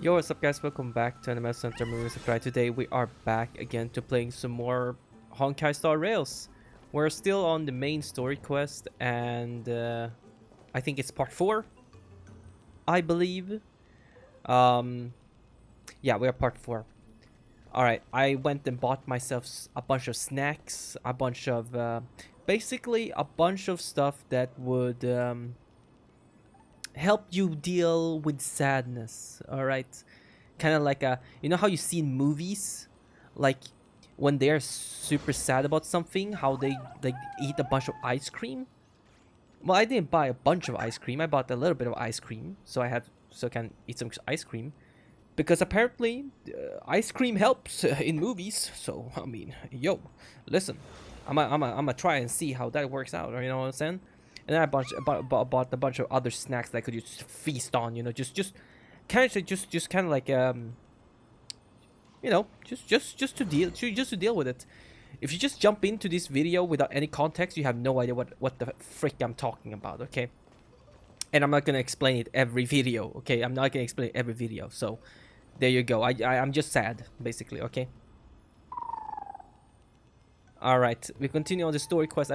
Yo, what's up guys, welcome back to AnimeHealthcenter Movie Supply. Today we are back again to playing some more Honkai Star Rails. We're still on the main story quest and I think it's part 4, I believe. Yeah, we're part 4. Alright, I went and bought myself a bunch of snacks, a bunch of, basically a bunch of stuff that would help you deal with sadness, alright? Kind of like you know how you see in movies, like when they're super sad about something, how they like eat a bunch of ice cream. Well, I didn't buy a bunch of ice cream. I bought a little bit of ice cream, so I can eat some ice cream because apparently ice cream helps in movies. So I mean, yo, listen, I'm gonna try and see how that works out. You know what I'm saying? And then bought a bunch of other snacks that I could just feast on. You know, just kind of just kind of like you know, just to deal with it. If you just jump into this video without any context, you have no idea what the frick I'm talking about, okay? And I'm not gonna explain it every video, okay? I'm not gonna explain it every video. So there you go. I'm just sad, basically, okay? All right, we continue on the story quest.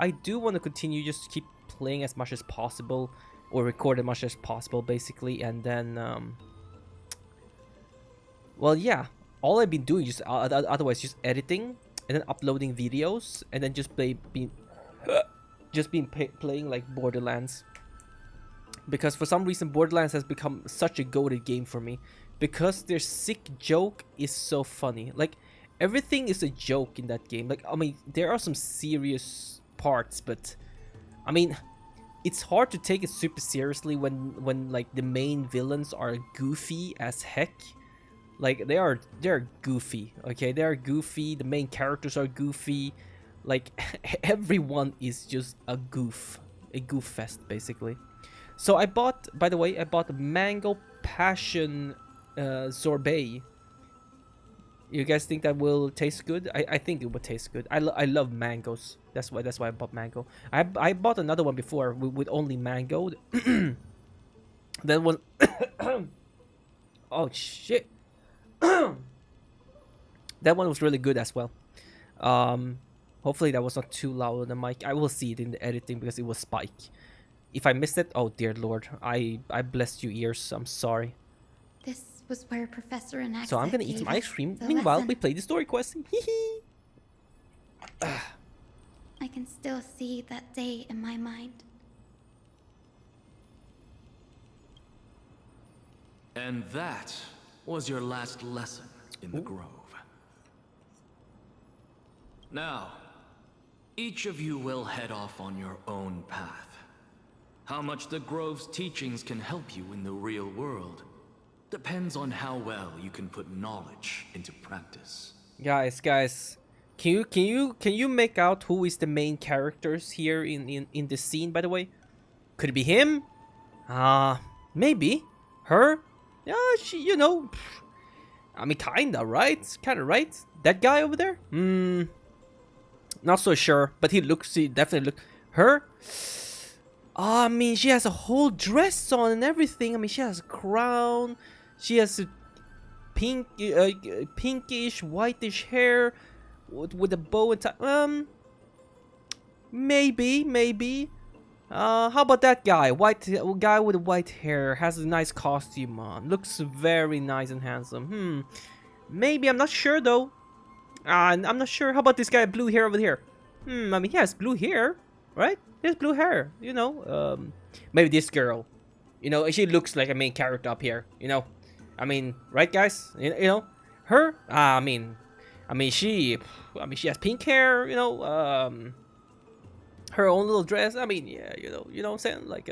I do want to continue, just keep playing as much as possible, or record as much as possible, basically, and then well, yeah. All I've been doing just otherwise just editing and then uploading videos and then just playing like Borderlands, because for some reason Borderlands has become such a goated game for me because their sick joke is so funny. Like everything is a joke in that game. Like I mean, there are some serious parts, but I mean, it's hard to take it super seriously when like the main villains are goofy as heck. Like they're goofy, okay? They are goofy. The main characters are goofy. Like everyone is just a goof fest, basically. So I bought, by the way, I bought mango passion sorbet. You guys think that will taste good? I think it would taste good. I love mangoes. That's why I bought mango. I bought another one before with only mango. That one. Oh shit. That one was really good as well. Hopefully that was not too loud on the mic. I will see it in the editing because it was spike. If I missed it, oh dear lord, I blessed you ears. I'm sorry. This was where Professor Anaxa So I'm gonna eat some ice cream. the Meanwhile, lesson. we play the story quest. Hee. I can still see that day in my mind. And that was your last lesson in the Grove. Now, each of you will head off on your own path. How much the Grove's teachings can help you in the real world depends on how well you can put knowledge into practice. Guys, can you make out who is the main characters here in this scene? By the way, could it be him? Maybe her. Yeah, she. You know, I mean, kinda right. Kinda right. That guy over there. Not so sure, but he definitely look. Her. I mean, she has a whole dress on and everything. I mean, she has a crown. She has a pinkish, whitish hair with a bow and tie. Maybe. How about that guy? Guy with white hair, has a nice costume on. Looks very nice and handsome. Maybe, I'm not sure though. I'm not sure. How about this guy, blue hair over here? I mean, he has blue hair, right? He has blue hair, you know. Maybe this girl. You know, she looks like a main character up here, you know. I mean, right you know, her? I mean she has pink hair, you know, her own little dress. I mean, yeah, you know what I'm saying? Like,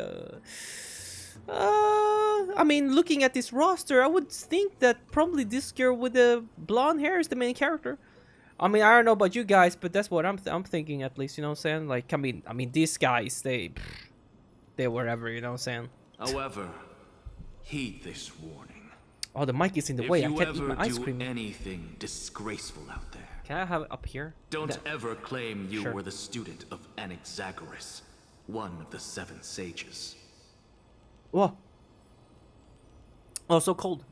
I mean, looking at this roster, I would think that probably this girl with the blonde hair is the main character. I mean, I don't know about you guys, but that's what I'm thinking, at least, you know what I'm saying? Like, I mean, these guys, they wherever, you know what I'm saying? However, heed this warning. Oh, the mic is in the way. I If you can't eat ever my ice do cream. anything disgraceful out there, Can I have it up here? don't ever claim you Sure. were the student of Oh, so cold.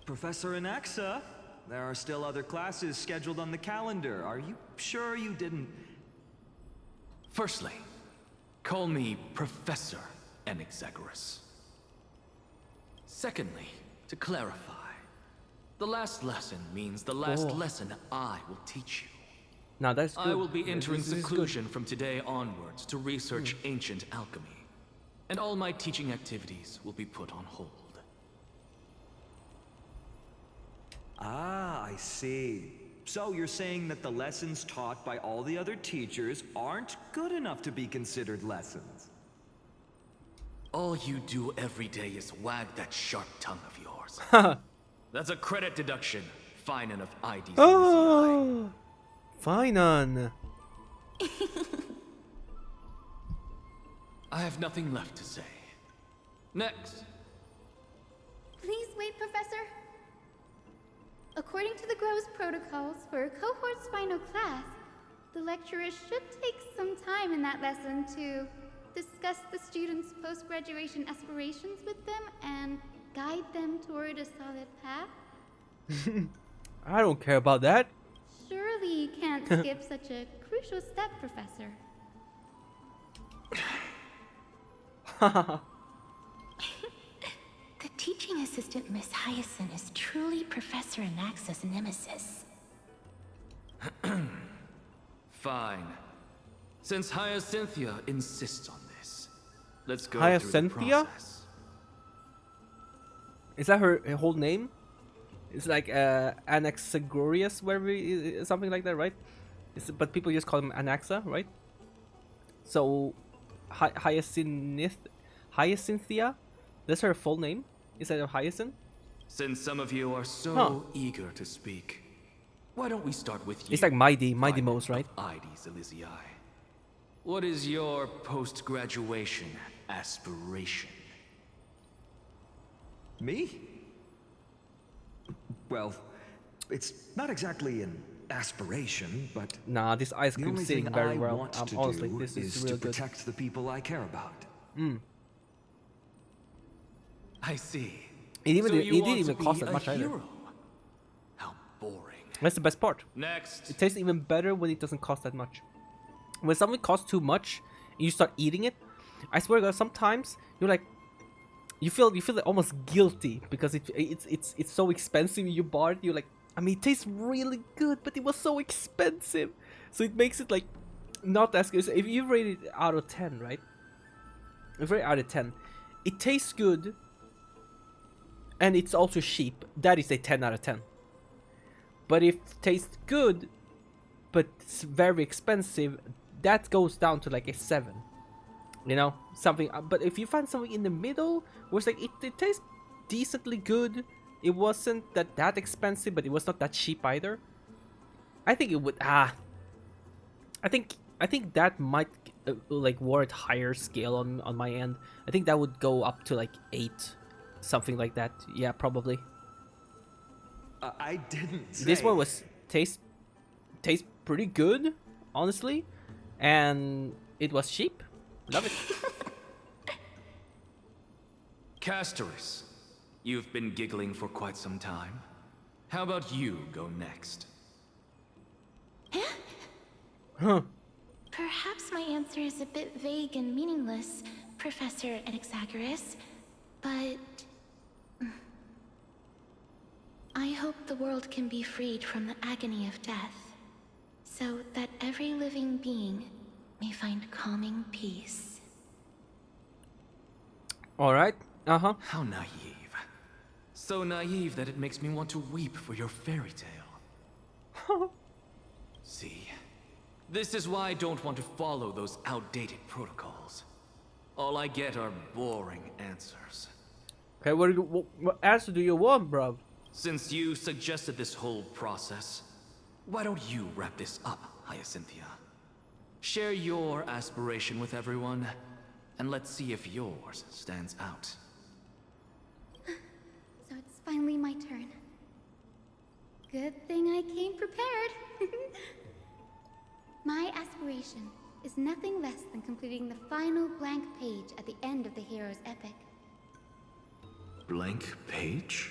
Professor Anaxa, there are still other classes scheduled on the calendar. Are you sure you didn't... Firstly, call me Professor Anaxagoras. Secondly, to clarify, the last lesson means the last lesson I will teach you. Now that's good. I will be entering This is good. seclusion from today onwards to research ancient alchemy, and all my teaching activities will be put on hold. Ah, I see. So you're saying that the lessons taught by all the other teachers aren't good enough to be considered lessons? All you do every day is wag that sharp tongue of yours. That's a credit deduction. Fine enough IDs. Oh, fine on. I have nothing left to say. Next. Please wait, Professor. According to the Grove's protocols for a cohort's final class, the lecturer should take some time in that lesson to discuss the students' post-graduation aspirations with them and guide them toward a solid path. I don't care about that. Surely you can't skip such a crucial step, Professor. The teaching assistant, Miss Hyacinth, is truly Professor Anaxa's nemesis. Fine. Since Hyacinthia insists on this, let's go through the Hyacinthia? process. Is that her whole name? It's like Anaxagoras, whatever, something like that, right? But people just call him Anaxa, right? So, Hyacinthia? That's her full name? Instead of Hyacinth? Since some of you are so eager to speak, why don't we start with you? It's like Mighty Most, right? Ides Elysiae. What is your post-graduation aspiration? Me? Well, it's not exactly an aspiration, but Nah, this ice the cream only sitting thing very I well. want to Honestly, do this is to real good. protect the people I care about. I see. It So you didn't want even to cost be that a much either. hero? How boring. That's the best part. Next. It tastes even better when it doesn't cost that much. When something costs too much and you start eating it, I swear to God, sometimes you're like, you feel almost guilty because it's so expensive. You bought it, you're like, I mean, it tastes really good, but it was so expensive, so it makes it like not as good. So if you rate it out of 10, right? If you rate it out of 10, it tastes good, and it's also cheap. That is a 10 out of 10. But if it tastes good, but it's very expensive, that goes down to like a 7. You know, something. But if you find something in the middle, where it's like it tastes decently good, it wasn't that expensive, but it was not that cheap either. I think it would. I think that might like warrant higher scale on my end. I think that would go up to like 8, something like that. Yeah, probably. I didn't say... This one was tastes pretty good, honestly, and it was cheap. Love it. Castoris, you've been giggling for quite some time. How about you go next? Huh. Perhaps my answer is a bit vague and meaningless, Professor Anaxagoras, but... I hope the world can be freed from the agony of death, so that every living being may find calming peace. Alright. Uh-huh. How naive. So naive that it makes me want to weep for your fairy tale. See, this is why I don't want to follow those outdated protocols. All I get are boring answers. Okay, what answer do you want, bruv? Since you suggested this whole process, why don't you wrap this up, Hyacinthia? Share your aspiration with everyone, and let's see if yours stands out. So it's finally my turn. Good thing I came prepared. My aspiration is nothing less than completing the final blank page at the end of the hero's epic. blank page?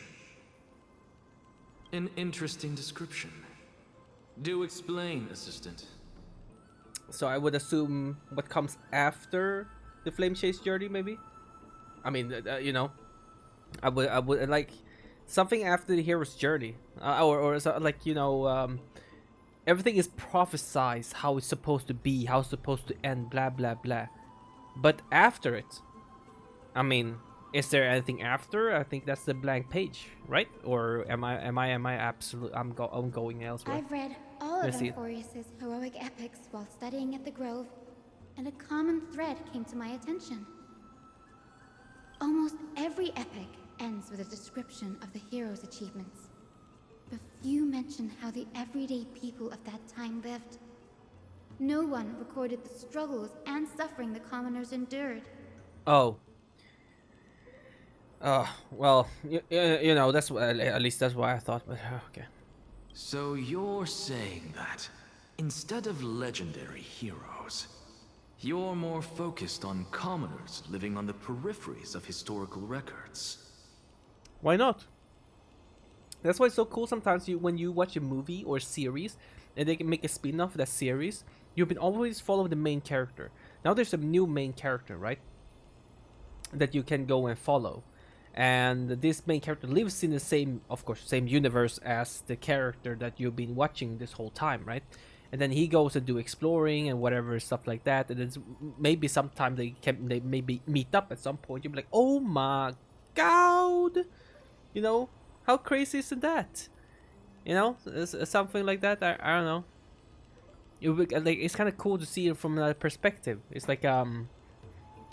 An interesting description. Do explain, assistant. So I would assume what comes after the flame chase journey, maybe. I mean, you know, I would like something after the hero's journey, or like, you know, everything is prophesized how it's supposed to be, how it's supposed to end, blah blah blah. But after it, I mean, is there anything after? I think that's the blank page, right? Or am I absolute? I'm going elsewhere. I've read all of Let's see it. Amphorius's heroic epics while studying at the Grove, and a common thread came to my attention. Almost every epic ends with a description of the hero's achievements. But few mention how the everyday people of that time lived. No one recorded the struggles and suffering the commoners endured. Oh. Well, you know, that's at least that's what I thought. But okay. So you're saying that, instead of legendary heroes, you're more focused on commoners living on the peripheries of historical records. Why not? That's why it's so cool sometimes when you watch a movie or series and they can make a spin-off of that series, you can always follow the main character. Now there's a new main character, right? That you can go and follow. And this main character lives in the same, of course, same universe as the character that you've been watching this whole time, right? And then he goes and do exploring and whatever stuff like that. And then maybe sometime they maybe meet up at some point. You'll be like, oh my god, you know, how crazy is that? You know, something like that. I don't know. It would be, like, it's kind of cool to see it from another perspective. It's like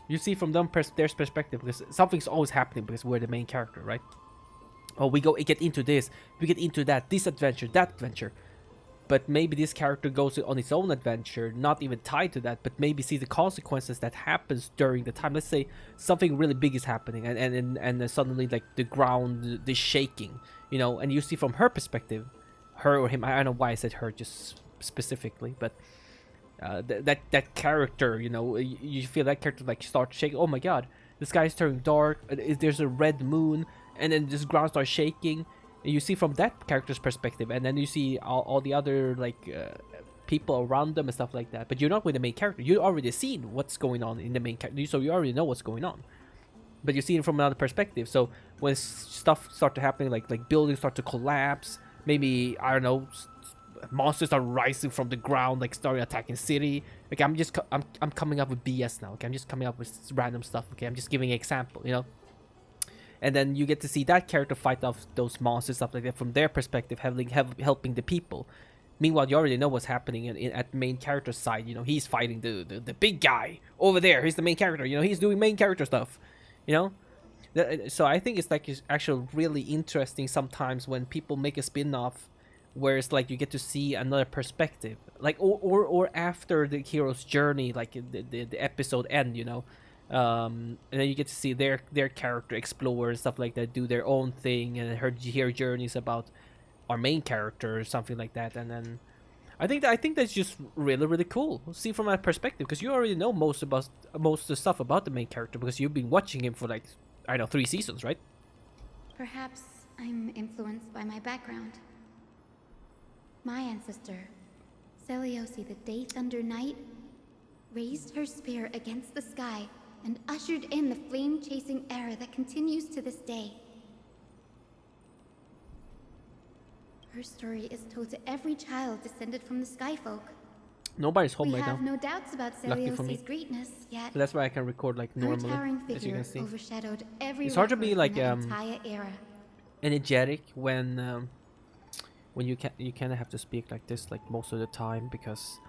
you see from their perspective, because something's always happening because we're the main character, right? Oh, we get into this, we get into that, this adventure, that adventure. But maybe this character goes on its own adventure, not even tied to that, but maybe see the consequences that happens during the time. Let's say something really big is happening, and then suddenly, like, the ground is shaking, you know, and you see from her perspective, her or him. I don't know why I said her just specifically, but that character, you know, you feel that character like start shaking. Oh my god, the sky is turning dark. There's a red moon, and then this ground starts shaking. And you see from that character's perspective, and then you see all the other like people around them and stuff like that. But you're not with the main character. You already seen what's going on in the main character, so you already know what's going on. But you see it from another perspective. So when stuff start to happen, like buildings start to collapse, maybe, I don't know, monsters are rising from the ground, like starting attacking city. Like, I'm coming up with BS now. Okay, I'm just coming up with random stuff. Okay, I'm just giving an example, you know. And then you get to see that character fight off those monsters, stuff like that, from their perspective, helping the people. Meanwhile, you already know what's happening at the main character's side. You know, he's fighting the big guy over there. He's the main character. You know, he's doing main character stuff. You know, so I think it's like it's actually really interesting sometimes when people make a spin-off where it's like you get to see another perspective, like or after the hero's journey, like the episode end, you know. And then you get to see their character explore and stuff like that, do their own thing, and hear journeys about our main character or something like that. And then I think that's just really cool. See from that perspective, because you already know most of the stuff about the main character because you've been watching him for, like, I don't know, 3 seasons, right? Perhaps I'm influenced by my background. My ancestor, Seliosi the Day Thunder Knight, raised her spear against the sky and ushered in the flame-chasing era that continues to this day. Her story is told to every child descended from the Skyfolk. Nobody's home We right have now. no doubts about Lucky for me. Celiosi's greatness, yet So that's why I can record like her normally, towering as you figure can see. overshadowed every It's hard to be, record like, in the entire era. Energetic when you kind of have to speak like this, like, most of the time, because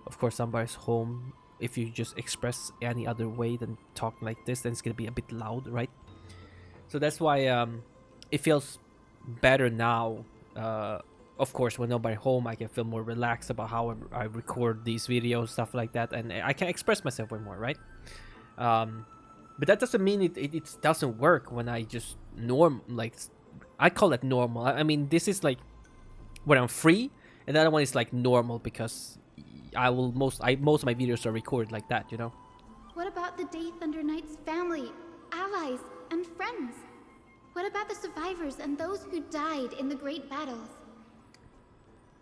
of course somebody's home. If you just express any other way than talking like this, then it's gonna be a bit loud, right? So that's why it feels better now. Of course, when nobody home, I can feel more relaxed about how I record these videos, stuff like that, and I can express myself way more, right? But that doesn't mean it doesn't work when I just I call it normal. I mean, this is like when I'm free, and the other one is like normal because most of my videos are recorded like that, you know. What about the Day Thunder Knight's family, allies, and friends? What about the survivors and those who died in the great battles?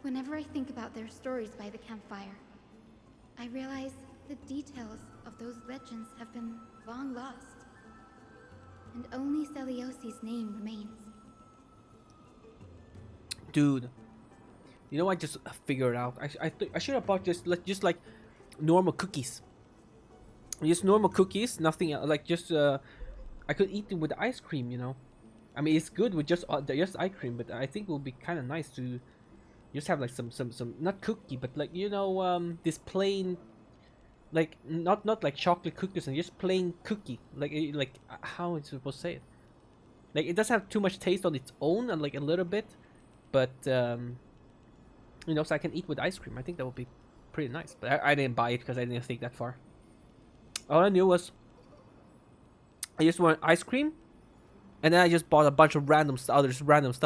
Whenever I think about their stories by the campfire, I realize the details of those legends have been long lost, and only Celiosi's name remains. Dude, you know, I just figured out. I should have bought just like normal cookies. Just normal cookies, nothing like just I could eat them with ice cream. You know, I mean it's good with just ice cream, but I think it would be kind of nice to just have like some not cookie, but like you know this plain, like not like chocolate cookies and just plain cookie, like how am I supposed to say it? Like it doesn't have too much taste on its own and like a little bit, but you know, so I can eat with ice cream. I think that would be pretty nice. But I didn't buy it because I didn't think that far. All I knew was I just wanted ice cream, and then I just bought a bunch of random stuff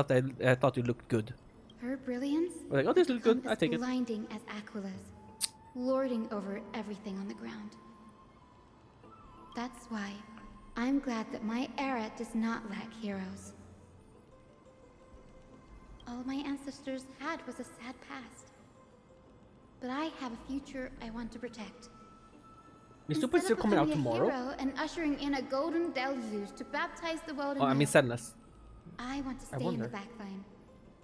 that I thought it looked good. Her brilliance. I was like, oh, this looks good. I take it. Blinding as Aquila's, lording over everything on the ground. That's why I'm glad that my era does not lack heroes. All my ancestors had was a sad past, but I have a future I want to protect. Is Super still coming out tomorrow? Hero and ushering in a golden deluge to baptize the world. Oh, I mean Senless. I want to stay in the backline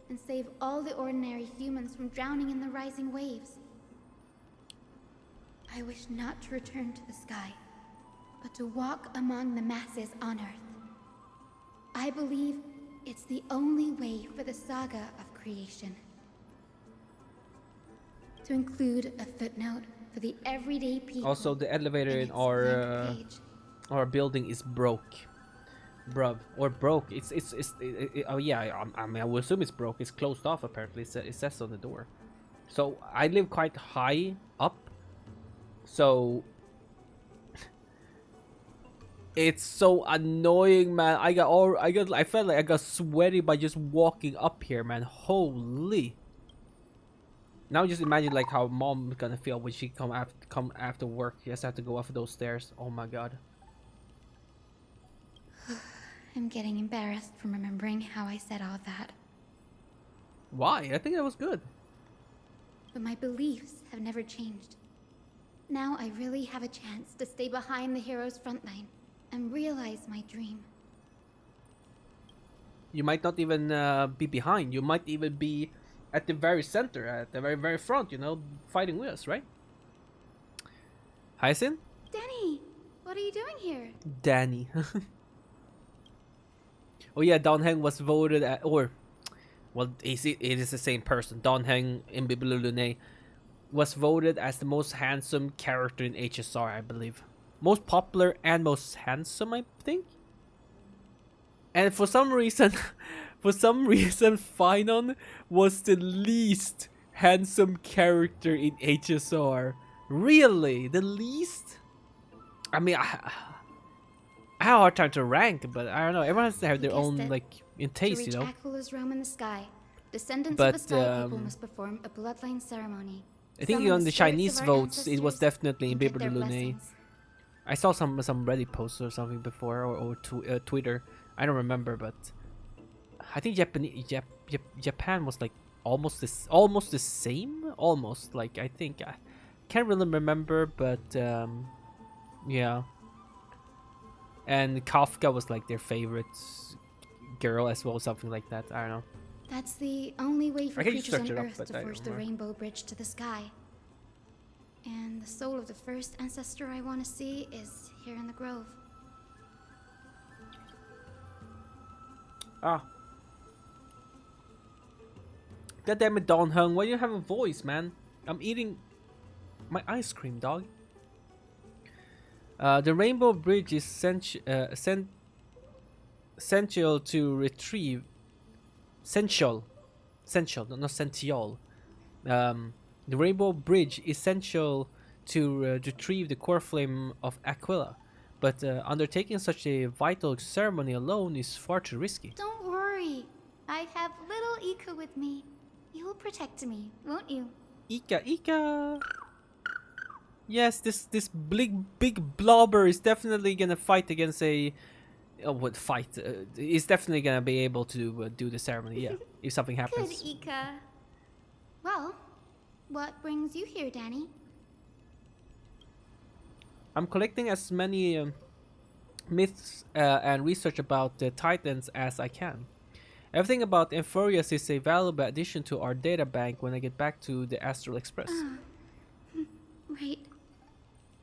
and save all the ordinary humans from drowning in the rising waves. I wish not to return to the sky, but to walk among the masses on Earth. I believe it's the only way for the saga of creation. To include a footnote for the everyday people. Also, the elevator in our building is broke, bruv, or broke. Oh yeah, I mean I would assume it's broke. It's closed off apparently. It says on the door. So I live quite high up, so it's so annoying, man. I felt like I got sweaty by just walking up here, man. Holy. Now just imagine like how mom is gonna feel when she come after work. She just have to go up those stairs. Oh my god. I'm getting embarrassed from remembering how I said all that. Why? I think that was good. But my beliefs have never changed. Now I really have a chance to stay behind the hero's front line and realize my dream. You might not even be behind. You might even be at the very center, at the very front, you know, fighting with us, right? Hyacinth? Danny, what are you doing here? Danny. Oh yeah, Don Heng was voted at, or, well, it is the same person. Don Heng in Bibliolune was voted as the most handsome character in HSR, I believe. Most popular and most handsome, I think. And for some reason, Finon was the least handsome character in HSR. Really? The least? I mean, I have a hard time to rank, but I don't know. Everyone has to have their own, like, in taste, you know? To reach Aquila's realm in the sky, descendants But, of the Sky People must perform a bloodline ceremony. I think Summon on the spirits Chinese of our votes, it was ancestors definitely in and get their Bibliolune. blessings. I saw some Reddit posts or something before, or Twitter. I don't remember, but I think Japan was like almost the same. Almost, like, I think I can't really remember, but yeah. And Kafka was like their favorite girl as well, something like that. I don't know. That's the only way for I can creatures search on it up, Earth but to I forge don't the know. rainbow bridge to the sky. And the soul of the first ancestor I want to see is here in the grove. Ah. God damn it, Don Hung. Why do you have a voice, man? I'm eating my ice cream, dog. The rainbow bridge is essential to retrieve. Essential, not essential. The rainbow bridge is essential to retrieve the core flame of Aquila, but undertaking such a vital ceremony alone is far too risky. Don't worry. I have little Ika with me. You'll protect me, won't you? Ika. Yes, this big blobber is definitely gonna fight against a would fight. He's definitely gonna be able to do the ceremony. Yeah, if something Good, happens. Ika. Well, what brings you here, Danny? I'm collecting as many myths and research about the Titans as I can. Everything about Euphorius is a valuable addition to our data bank when I get back to the Astral Express. Right.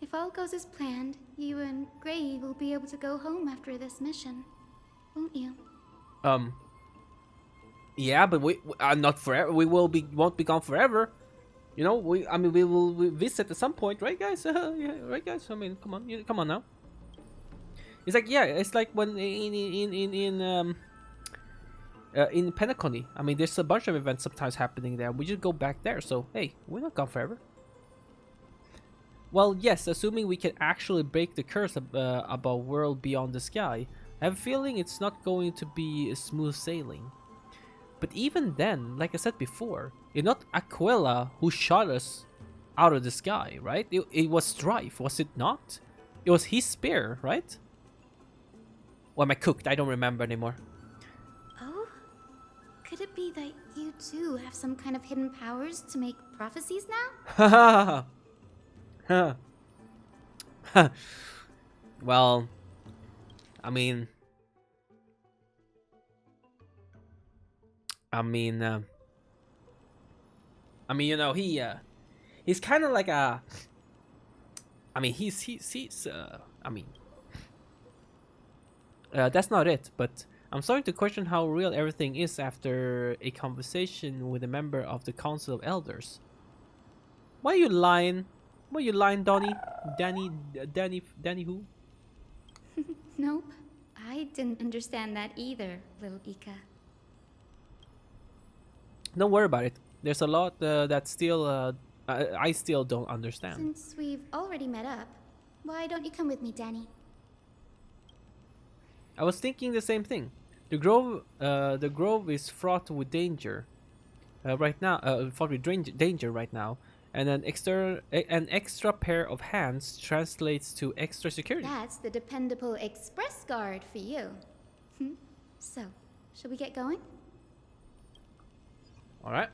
If all goes as planned, you and Gray will be able to go home after this mission, won't you? Yeah, but we not forever. We won't be gone forever. You know, we will visit at some point, right, guys? Yeah, right, guys. I mean, come on, come on now. It's like, yeah, it's like when in Penacony. I mean, there's a bunch of events sometimes happening there. We just go back there. So hey, we're not gone forever. Well, yes, assuming we can actually break the curse about world beyond the sky. I have a feeling it's not going to be smooth sailing. But even then, like I said before, it's not Aquila who shot us out of the sky, right? It was Strife, was it not? It was his spear, right? Or am I cooked? I don't remember anymore. Oh? Could it be that you too have some kind of hidden powers to make prophecies now? Well, I mean, you know, he's kind of like a. I mean, that's not it. But I'm starting to question how real everything is after a conversation with a member of the Council of Elders. Why are you lying? Why are you lying, Donnie? Danny who? Nope. I didn't understand that either, little Ika. Don't worry about it. There's a lot that still I still don't understand. Since we've already met up, why don't you come with me, Danny? I was thinking the same thing. The grove is fraught with danger right now. Fraught with danger right now, and an extra pair of hands translates to extra security. That's the dependable express guard for you. So, shall we get going? All right.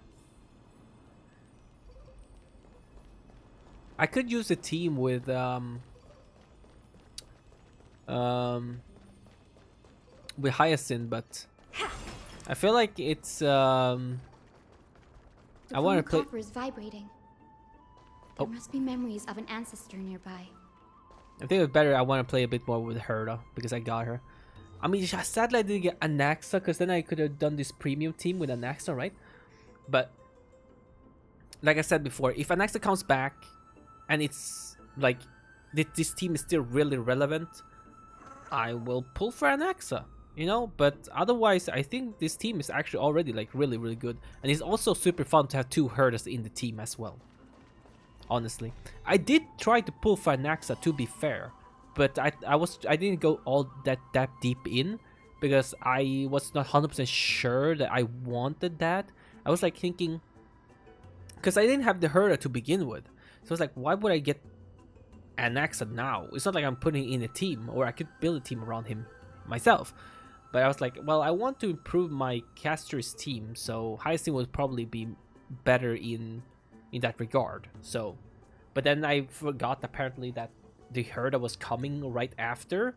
I could use a team with Hyacinth, but I feel like it's The I want to play. coffer is vibrating. There must be memories of an ancestor nearby. I think it's better. I want to play a bit more with her though, because I got her. I mean, sadly I didn't get Anaxa, because then I could have done this premium team with Anaxa, right? But like I said before, if Anaxa comes back and it's like this team is still really relevant, I will pull for Anaxa, you know. But otherwise, I think this team is actually already like really good, and it's also super fun to have two herders in the team as well. Honestly, I did try to pull for Anaxa, to be fair, but I didn't go all that deep in, because I was not 100% sure that I wanted that. I was like thinking, because I didn't have the herder to begin with, so I was like, why would I get Anaxa now? It's not like I'm putting in a team, or I could build a team around him myself. But I was like, well, I want to improve my caster's team, so Hyacinth would probably be better in that regard. So, but then I forgot apparently that the herder was coming right after.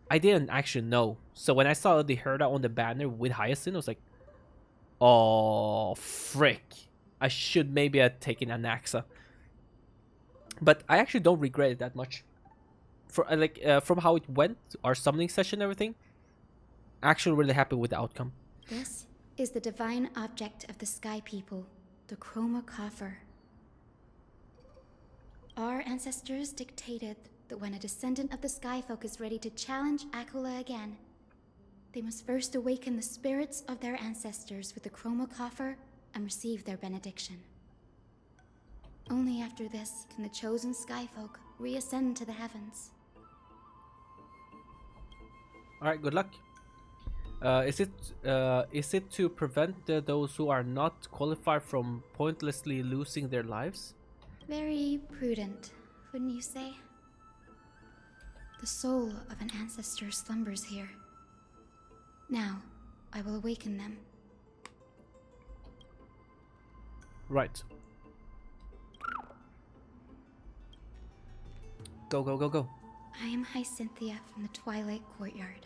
I didn't actually know. So when I saw the herder on the banner with Hyacinth, I was like, oh frick, I should maybe have taken Anaxa. But I actually don't regret it that much. For from how it went, our summoning session, everything. Actually, really happy with the outcome. This is the divine object of the Sky People, the Chroma Coffer. Our ancestors dictated that when a descendant of the Skyfolk is ready to challenge Aquila again, they must first awaken the spirits of their ancestors with the Chroma Coffer and receive their benediction. Only after this can the chosen Skyfolk reascend to the heavens. Alright, good luck. Is it to prevent those who are not qualified from pointlessly losing their lives? Very prudent, wouldn't you say? The The soul of an ancestor slumbers here. Now, I will awaken them. Right. Go, go, go, go. I am Hyacinthia from the Twilight Courtyard,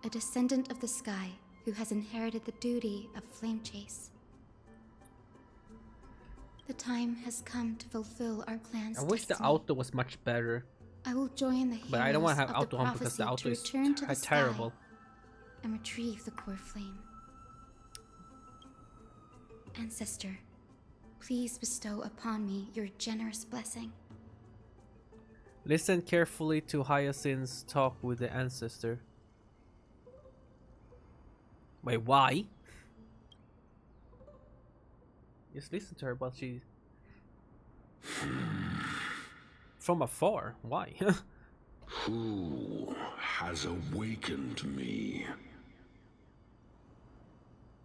a descendant of the sky who has inherited the duty of flame chase. The time has come to fulfill our clan's I wish the destiny. auto was much better. I will join the heroes But I don't want to have of the auto hunt because prophecy the auto to is return to the sky terrible. and retrieve the core flame. Ancestor, please bestow upon me your generous blessing. Listen carefully to Hyacinth's talk with the ancestor. Wait, why? Just listen to her, but she... From afar, why? Who has awakened me?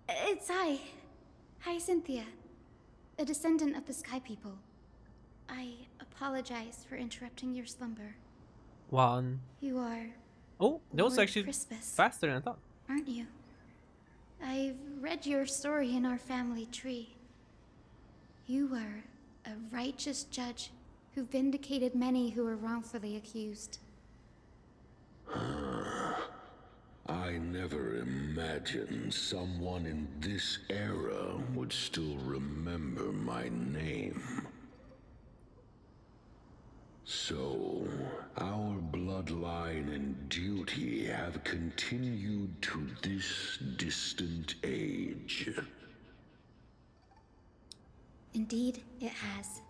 It's I, Hyacinthia, a descendant of the Sky People. I apologize for interrupting your slumber. One. You are... Oh, that was Lord actually Crispus, faster than I thought. aren't you? I've read your story in our family tree. You were a righteous judge who vindicated many who were wrongfully accused. I never imagined someone in this era would still remember my name. So, our bloodline and duty have continued to this distant age. Indeed, it has.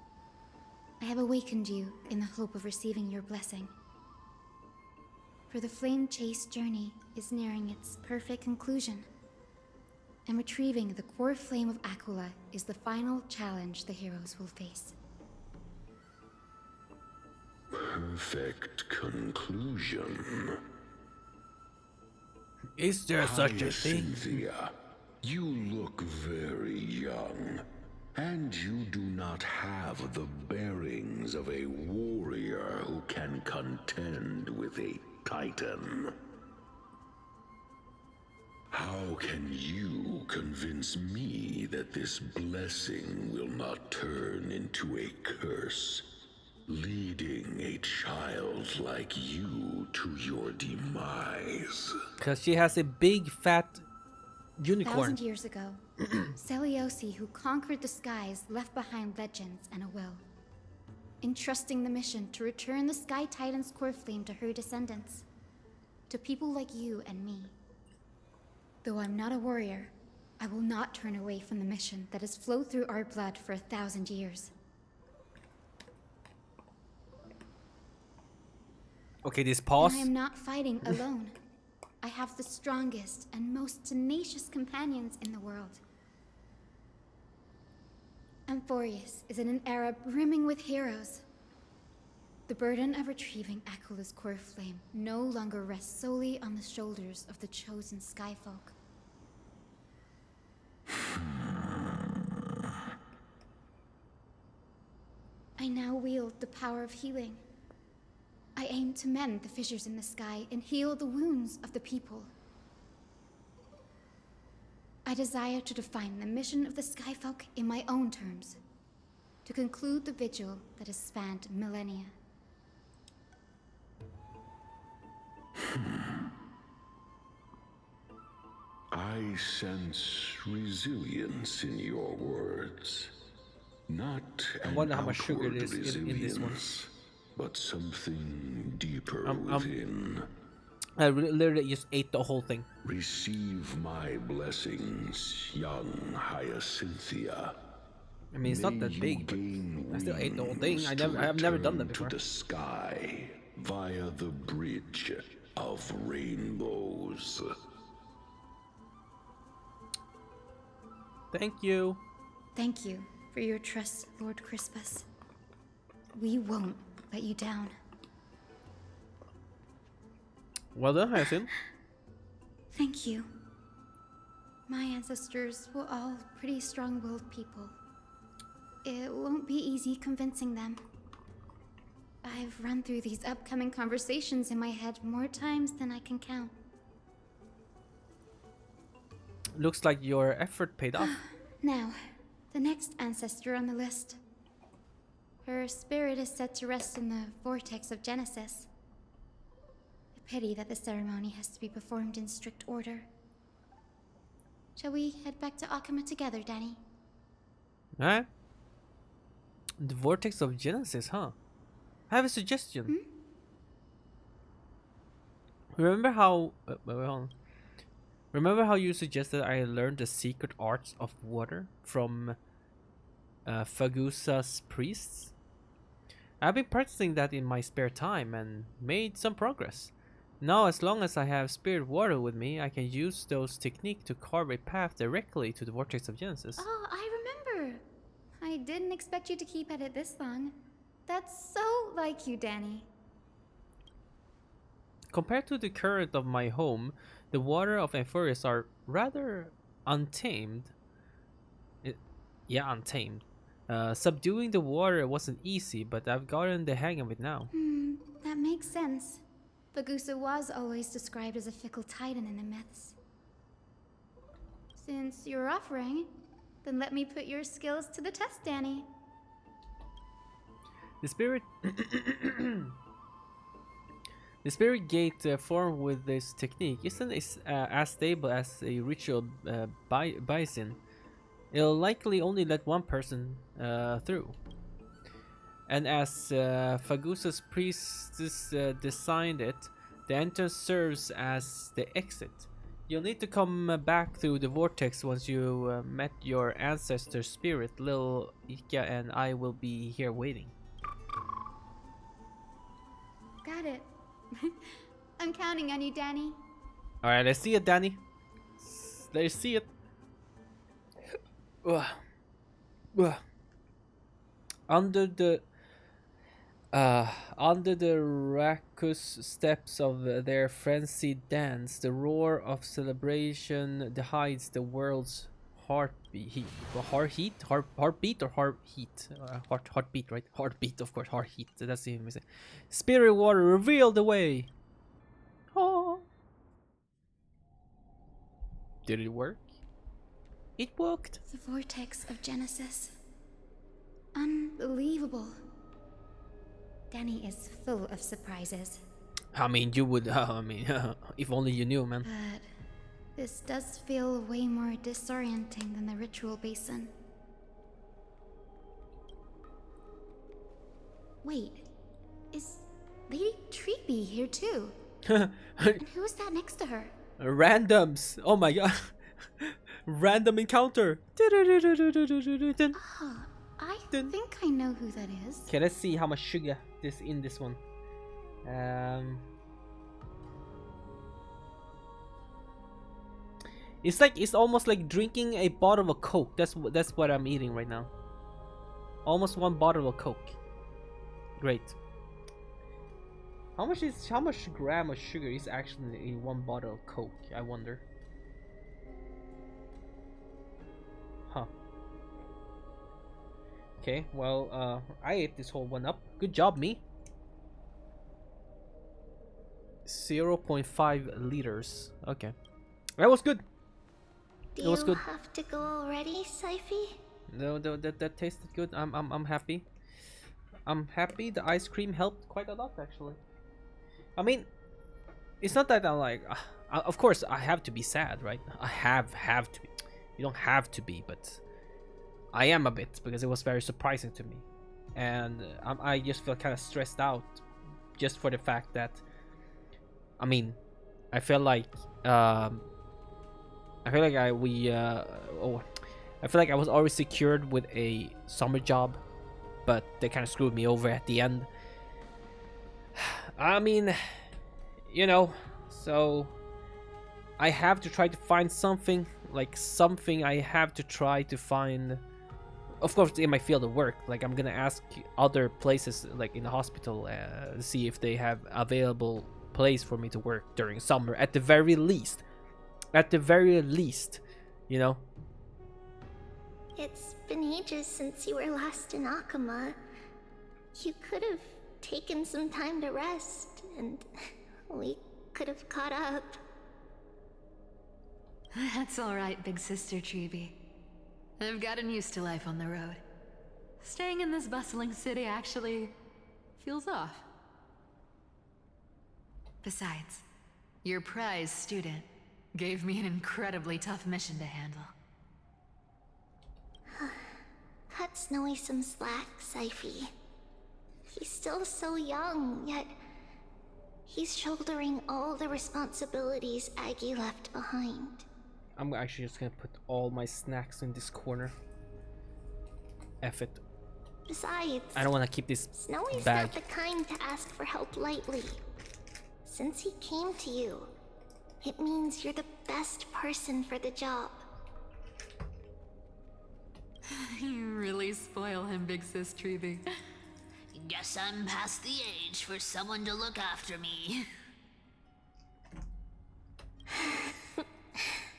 I have awakened you in the hope of receiving your blessing. For the flame chase journey is nearing its perfect conclusion, and retrieving the core flame of Aquila is the final challenge the heroes will face. Perfect conclusion. Is there such a thing? Cynthia, you look very young, and you do not have the bearings of a warrior who can contend with a titan. How can you convince me that this blessing will not turn into a curse, leading a child like you to your demise? Because she has a big fat unicorn. 1,000 years ago, Seliosi, who conquered the skies, left behind legends and a will, entrusting the mission to return the Sky Titan's core flame to her descendants, to people like you and me. Though I'm not a warrior, I will not turn away from the mission that has flowed through our blood for 1,000 years. Okay, this pause. And I am not fighting alone. I have the strongest and most tenacious companions in the world. Amphorius is in an era brimming with heroes. The burden of retrieving Aquila's core flame no longer rests solely on the shoulders of the chosen Skyfolk. I now wield the power of healing. I aim to mend the fissures in the sky and heal the wounds of the people. I desire to define the mission of the Skyfolk in my own terms, to conclude the vigil that has spanned millennia. I sense resilience in your words. Not I an wonder how much sugar outward it is in this one. resilience, but something deeper Um, within. I literally just ate the whole thing. Receive my blessings, young Hyacinthia. I mean, it's not that big, but I still ate the whole thing. I've never done that before. To the sky via the bridge of rainbows. Thank you. Thank you for your trust, Lord Crispus. We won't let you down. Well done, Hyacinth. Thank you. My ancestors were all pretty strong-willed people. It won't be easy convincing them. I've run through these upcoming conversations in my head more times than I can count. Looks like your effort paid off. Now, the next ancestor on the list. Her spirit is set to rest in the vortex of Genesis. A pity that the ceremony has to be performed in strict order. Shall we head back to Akuma together, Danny? Alright. The vortex of Genesis, huh? I have a suggestion. Remember how... wait, hold on. Remember how you suggested I learned the secret arts of water from Fagusa's priests? I've been practicing that in my spare time and made some progress. Now, as long as I have spirit water with me, I can use those techniques to carve a path directly to the vortex of Genesis. Oh, I remember. I didn't expect you to keep at it this long. That's so like you, Danny. Compared to the current of my home, the water of Amphorius are rather untamed. Untamed. Subduing the water wasn't easy, but I've gotten the hang of it now. That makes sense. Fagusa was always described as a fickle titan in the myths. Since you're offering, then let me put your skills to the test, Danny. The spirit... The spirit gate formed with this technique isn't as stable as a ritual bison. It'll likely only let one person through. And as Fagusa's priestess designed it, the entrance serves as the exit. You'll need to come back through the vortex once you met your ancestor spirit. Lil Ika and I will be here waiting. Got it. I'm counting on you, Danny. Alright, let's see it, Danny. Let's see it. Under the raucous steps of their frenzied dance, the roar of celebration hides the world's heartbeat. Heartbeat, right? Heartbeat, of course. Heartbeat. That's the missing. Spirit water, reveal the way. Oh. Did it work? It worked. The vortex of Genesis. Unbelievable. Danny is full of surprises. I mean, you would. If only you knew, man. But this does feel way more disorienting than the ritual basin. Wait, is Lady Treeby here too? And who's that next to her? Randoms. Oh my god. Random encounter. Oh, I think I know who that is. Okay, let's see how much sugar is in this one. It's almost like drinking a bottle of Coke. That's what I'm eating right now. Almost one bottle of Coke. Great. How much gram of sugar is actually in one bottle of Coke? I wonder. Huh. Okay, well, I ate this whole one up. Good job, me. 0.5 liters. Okay, that was good. Do you have to go already, Syphie? No, that tasted good. I'm happy. I'm happy. The ice cream helped quite a lot, actually. I mean, it's not that I'm like. Of course, I have to be sad, right? I have to be. You don't have to be, but I am a bit because it was very surprising to me, and I just feel kind of stressed out, just for the fact that. I mean, I feel like I feel like I was already secured with a summer job, but they kind of screwed me over at the end. I mean, you know, so I have to try to find something I have to try to find. Of course, in my field of work, like I'm gonna ask other places, like in the hospital, to see if they have available place for me to work during summer at the very least. At the very least, you know. It's been ages since you were last in Akuma. You could have taken some time to rest, and we could have caught up. That's alright, big sister Treeby. I've gotten used to life on the road. Staying in this bustling city actually feels off. Besides, your prize student gave me an incredibly tough mission to handle. Cut Snowy some slack, Syphie. He's still so young, yet he's shouldering all the responsibilities Aggie left behind. I'm actually just gonna put all my snacks in this corner. F it. Besides, I don't want to keep this Snowy's bag. not the kind to ask for help lightly. Since he came to you, it means you're the best person for the job. You really spoil him, big sis Treeby. Guess I'm past the age for someone to look after me.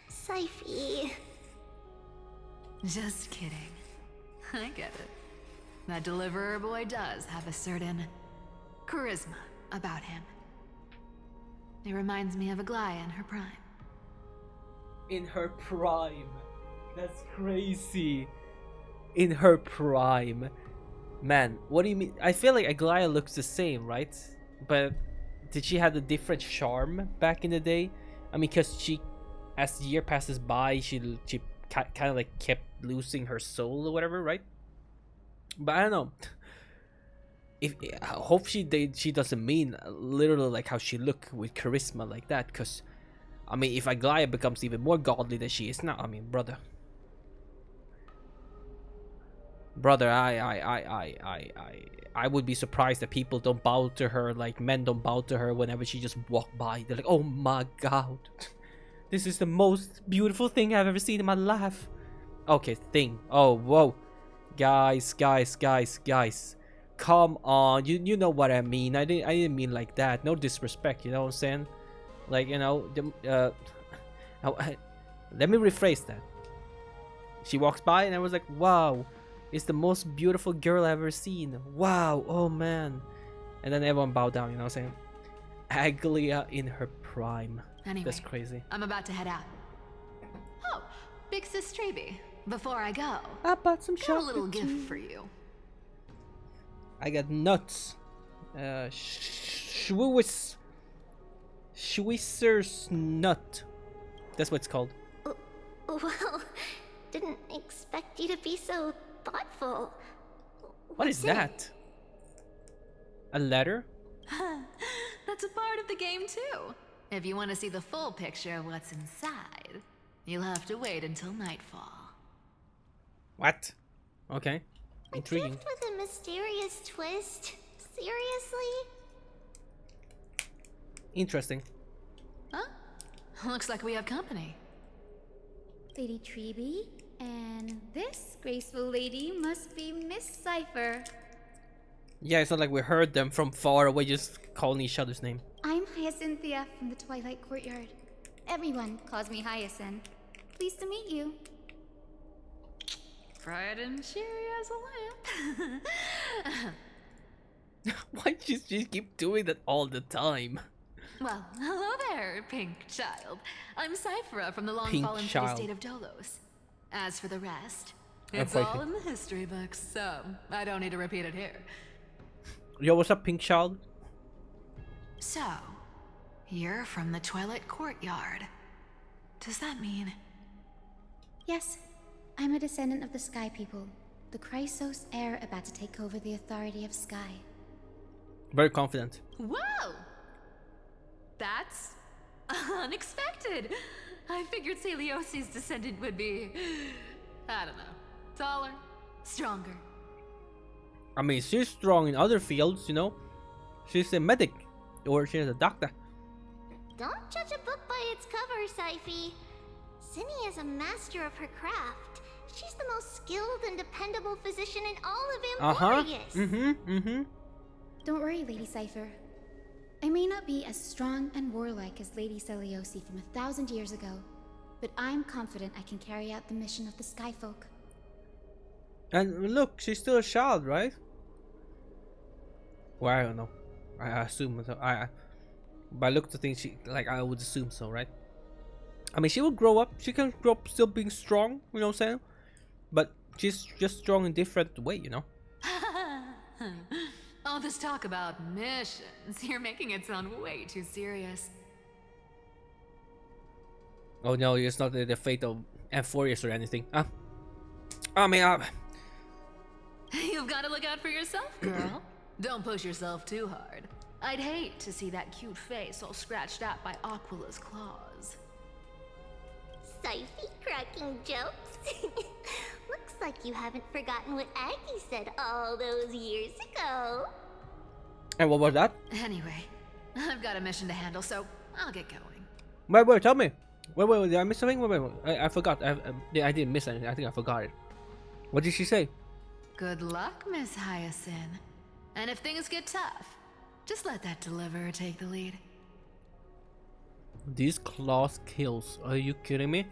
Syphie. Just kidding. I get it. That deliverer boy does have a certain charisma about him. It reminds me of Aglaia in her prime. In her prime. That's crazy. In her prime. Man, what do you mean? I feel like Aglaia looks the same, right? But did she have a different charm back in the day? I mean, because she, as the year passes by, she kind of like kept losing her soul or whatever, right? But I don't know. I hope she doesn't mean literally like how she look with charisma like that. Because I mean, if Aglaia becomes even more godly than she is now, I mean, brother, I would be surprised that people don't bow to her, like men don't bow to her whenever she just walk by. They're like, oh my god, this is the most beautiful thing I've ever seen in my life. Okay, thing. Oh, whoa. Guys. Come on. You know what I mean. I didn't mean like that. No disrespect, you know what I'm saying? Like, you know, let me rephrase that. She walks by and I was like, wow, it's the most beautiful girl I've ever seen. Wow, oh man. And then everyone bowed down, you know what I'm saying? Aglaia in her prime. Anyway, that's crazy. I'm about to head out. Oh, big sis Treeby. Before I go, I bought some got a little chocolate gift too. for you. I got nuts. Schwisser's nut. That's what it's called. Well, didn't expect you to be so thoughtful. What is that? A letter? That's a part of the game too. If you want to see the full picture of what's inside, you'll have to wait until nightfall. What? Okay. A Intriguing. gift with a mysterious twist? Seriously? Interesting. Huh? Looks like we have company. Lady Treeby, and this graceful lady must be Miss Cypher. Yeah, it's not like we heard them from far away just calling each other's name. I'm Hyacinthia from the Twilight Courtyard. Everyone calls me Hyacinth. Pleased to meet you. Bright and cheery as a lamp. Why does she keep doing that all the time? Well, hello there, pink child. I'm Cyphra from the Pink long-fallen child. city-state of Dolos. As for the rest, it's Okay. all in the history books, so I don't need to repeat it here. Yo, what's up, pink child? So, you're from the Twilight Courtyard. Does that mean... Yes, I'm a descendant of the Sky People, the Chrysos heir about to take over the authority of Sky. Very confident. Whoa! That's unexpected. I figured Celiosi's descendant would be, I don't know, taller, stronger. I mean, she's strong in other fields, you know. She's a medic, or she's a doctor. Don't judge a book by its cover, Syphie. Cinny is a master of her craft. She's the most skilled and dependable physician in all of Emporius. Don't worry, Lady Cypher. I may not be as strong and warlike as Lady Celiosi from 1,000 years ago, but I'm confident I can carry out the mission of the Skyfolk. And look, she's still a child, right? Well, I don't know. I assume so. By look to things, she like I would assume so, right? I mean, she will grow up. She can grow up still being strong. You know what I'm saying? But she's just strong in different way, you know. All this talk about missions, you're making it sound way too serious. Oh no, it's not the fate of Amphorius or anything. I mean, You've got to look out for yourself, girl. Don't push yourself too hard. I'd hate to see that cute face all scratched out by Aquila's claws. Syphie cracking jokes? Looks like you haven't forgotten what Aggie said all those years ago. and what was that? Anyway, I've got a mission to handle, so I'll get going. Wait, tell me. Wait, did I miss something? Wait. I forgot. I didn't miss anything. I think I forgot it. What did she say? Good luck, Miss Hyacinth. And if things get tough, just let that deliverer take the lead. These claws kills. Are you kidding me?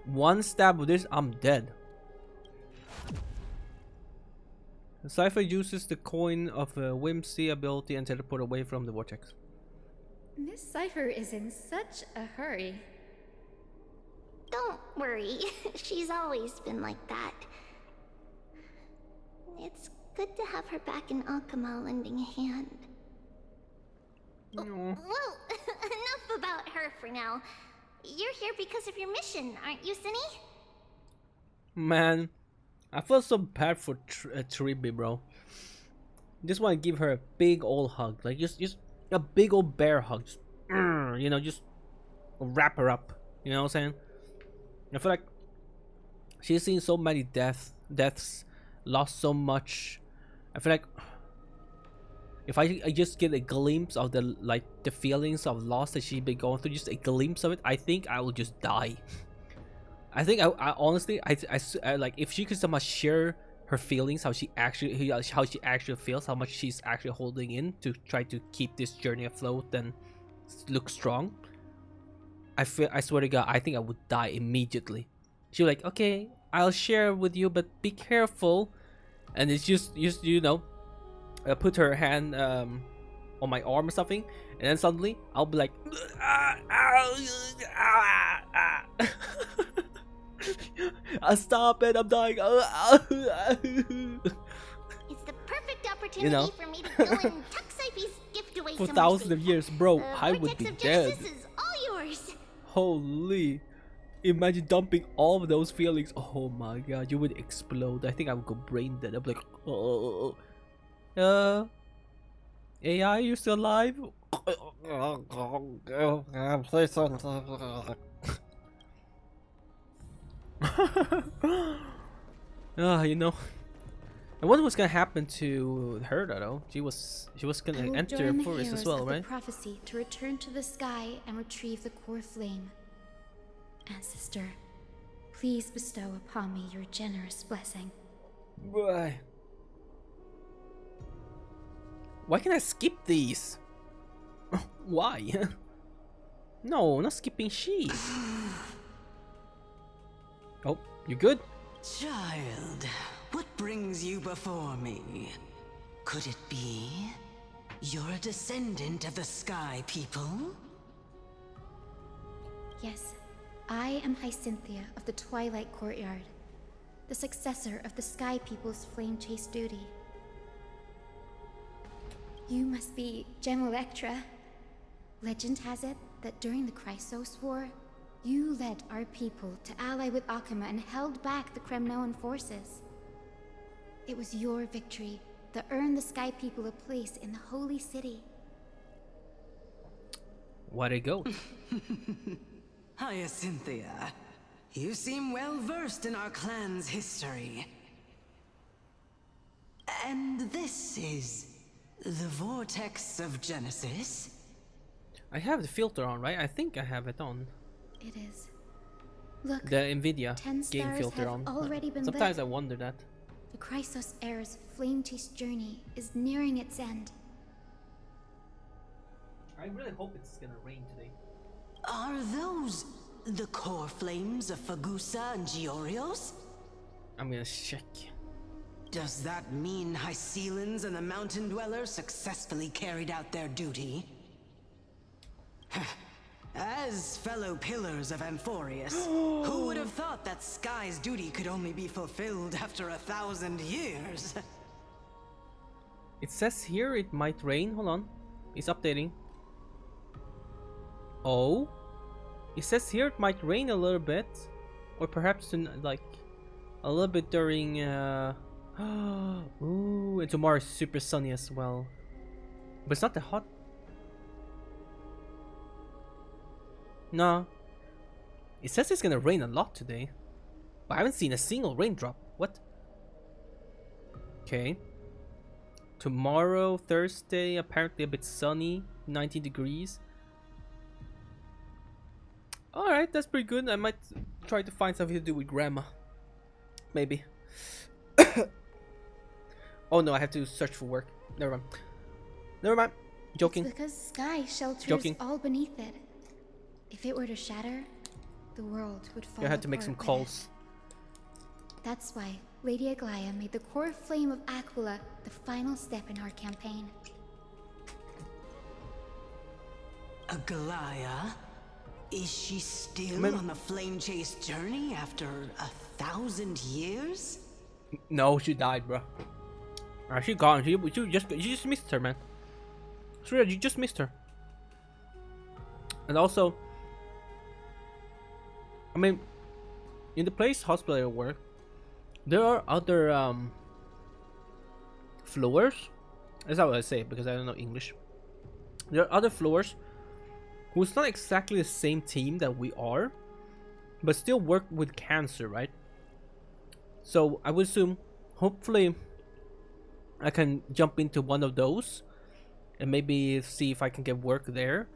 One stab with this, I'm dead. The Cypher uses the coin of whimsy ability and teleport away from the vortex. Miss Cypher is in such a hurry. Don't worry, she's always been like that. It's good to have her back in Akama lending a hand. No. Well, enough about her for now. You're here because of your mission, aren't you, Cinny? Man, I feel so bad for Tribi, bro. Just want to give her a big old hug, like just a big old bear hug. Just, you know, just wrap her up. You know what I'm saying? I feel like she's seen so many deaths, lost so much. I feel like if I just get a glimpse of the feelings of loss that she's been going through, just a glimpse of it, I think I will just die. I think I honestly I like if she could somehow share her feelings, how she actually feels, how much she's actually holding in to try to keep this journey afloat and look strong. I swear to God, I think I would die immediately. She was like, okay, I'll share with you, but be careful. And it's just you know, put her hand on my arm or something, and then suddenly I'll be like, stop it, I'm dying. It's the perfect opportunity You know? for me to go and tuck Syphie's gift away For somewhere thousands of safe. years, bro, The I would vortex be of dead. justice is all yours. Holy. Imagine dumping all of those feelings. Oh my God, you would explode. I think I would go brain dead. I'm like, oh. AI, you still alive? Play something. You know. I wonder what's gonna happen to her though. She was I gonna will enter join the Forest heroes as well, of right? the prophecy to return to the sky and retrieve the core flame. Ancestor, please bestow upon me your generous blessing. Why can I skip these? Why? No, not skipping sheep. Oh, you good? Child, what brings you before me? Could it be you're a descendant of the Sky People? Yes, I am Hyacinthia of the Twilight Courtyard, the successor of the Sky People's Flame Chase duty. You must be Gem Electra. Legend has it that during the Chrysos War, you led our people to ally with Akama and held back the Kremnoan forces. It was your victory that earned the Sky People a place in the Holy City. Where'd it go? Hyacinthia, you seem well versed in our clan's history. And this is the Vortex of Genesis? I have the filter on, right? I think I have it on. It is. Look, The Nvidia 10 game stars filter have on. already been Sometimes lit. I wonder that. The Chrysos Heir's flame chase journey is nearing its end. I really hope it's gonna rain today. Are those the core flames of Fagusa and Giorios? I'm gonna check. Does that mean Hyceelans and the Mountain Dwellers successfully carried out their duty? As fellow pillars of Amphorius, who would have thought that Sky's duty could only be fulfilled after 1,000 years? It says here it might rain. Hold on. It's updating. Oh? It says here it might rain a little bit. Or perhaps like a little bit during ooh, and tomorrow is super sunny as well. But it's not that hot. No. It says it's gonna rain a lot today. But I haven't seen a single raindrop. What? Okay. Tomorrow, Thursday, apparently a bit sunny, 19 degrees. Alright, that's pretty good. I might try to find something to do with grandma. Maybe. Oh no, I have to search for work. Never mind. Never mind. Joking. It's because Sky shelters Joking. all beneath it. If it were to shatter, the world would fall I had to make some apart with calls. it. That's why Lady Aglaya made the core flame of Aquila the final step in our campaign. Aglaya? Is she still on the flame chase journey after 1,000 years? No, she died, bro. She gone. You just missed her, man. Sure, you just missed her. And also, I mean, in the place hospital I work, there are other floors. That's not what I say because I don't know English. There are other floors who's not exactly the same team that we are, but still work with cancer, right? So I would assume, hopefully, I can jump into one of those and maybe see if I can get work there,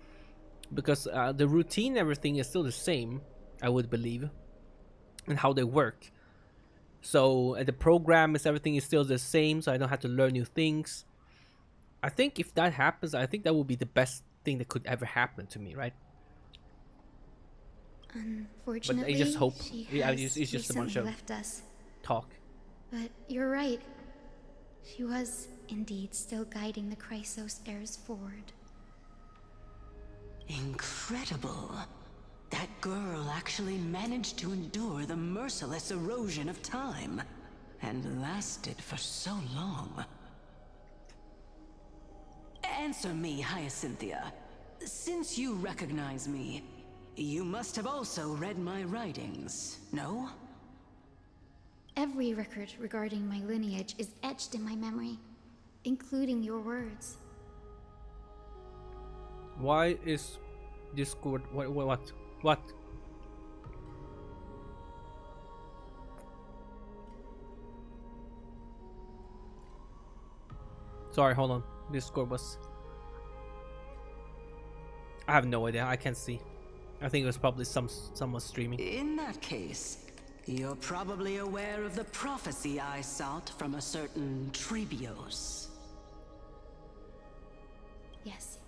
because the routine, everything is still the same, I would believe, and how they work. So the program is everything is still the same, so I don't have to learn new things. I think if that happens, I think that would be the best thing that could ever happen to me, right? Unfortunately, but I just hope she it's just a bunch of left us. talk. But you're right. She was indeed still guiding the Chrysos heirs forward. Incredible. That girl actually managed to endure the merciless erosion of time, and lasted for so long. Answer me, Hyacinthia. Since you recognize me, you must have also read my writings, no? Every record regarding my lineage is etched in my memory, including your words. Why is Discord what? Sorry, hold on. Discord was... I have no idea. I can't see. I think it was probably someone streaming. In that case, you're probably aware of the prophecy I sought from a certain Trebios. Yes.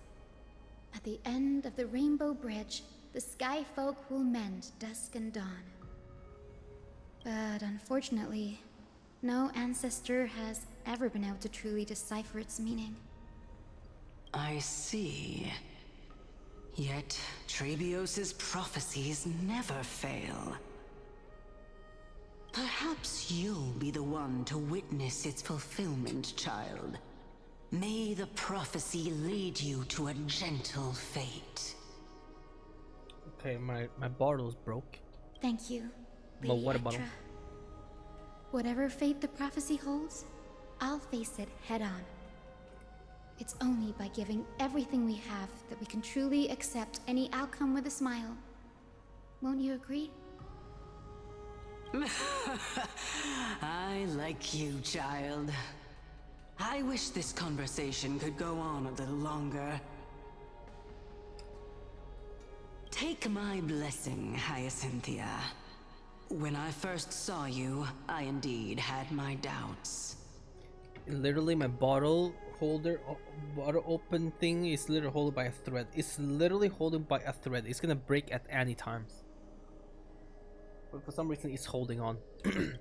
At the end of the Rainbow Bridge, the Sky Folk will mend dusk and dawn. But unfortunately, no ancestor has ever been able to truly decipher its meaning. I see. Yet, Trebios' prophecies never fail. Perhaps you'll be the one to witness its fulfillment, child. May the prophecy lead you to a gentle fate. Okay, my bottle's broke. Thank you, Well, Lady water bottle. Etra. Whatever fate the prophecy holds, I'll face it head on. It's only by giving everything we have that we can truly accept any outcome with a smile. Won't you agree? I like you, child. I wish this conversation could go on a little longer. Take my blessing, Hyacinthia. When I first saw you, I indeed had my doubts. Literally, my bottle holder, bottle open thing is literally holded by a thread. It's literally holding by a thread. It's gonna break at any time. but for some reason he's holding on.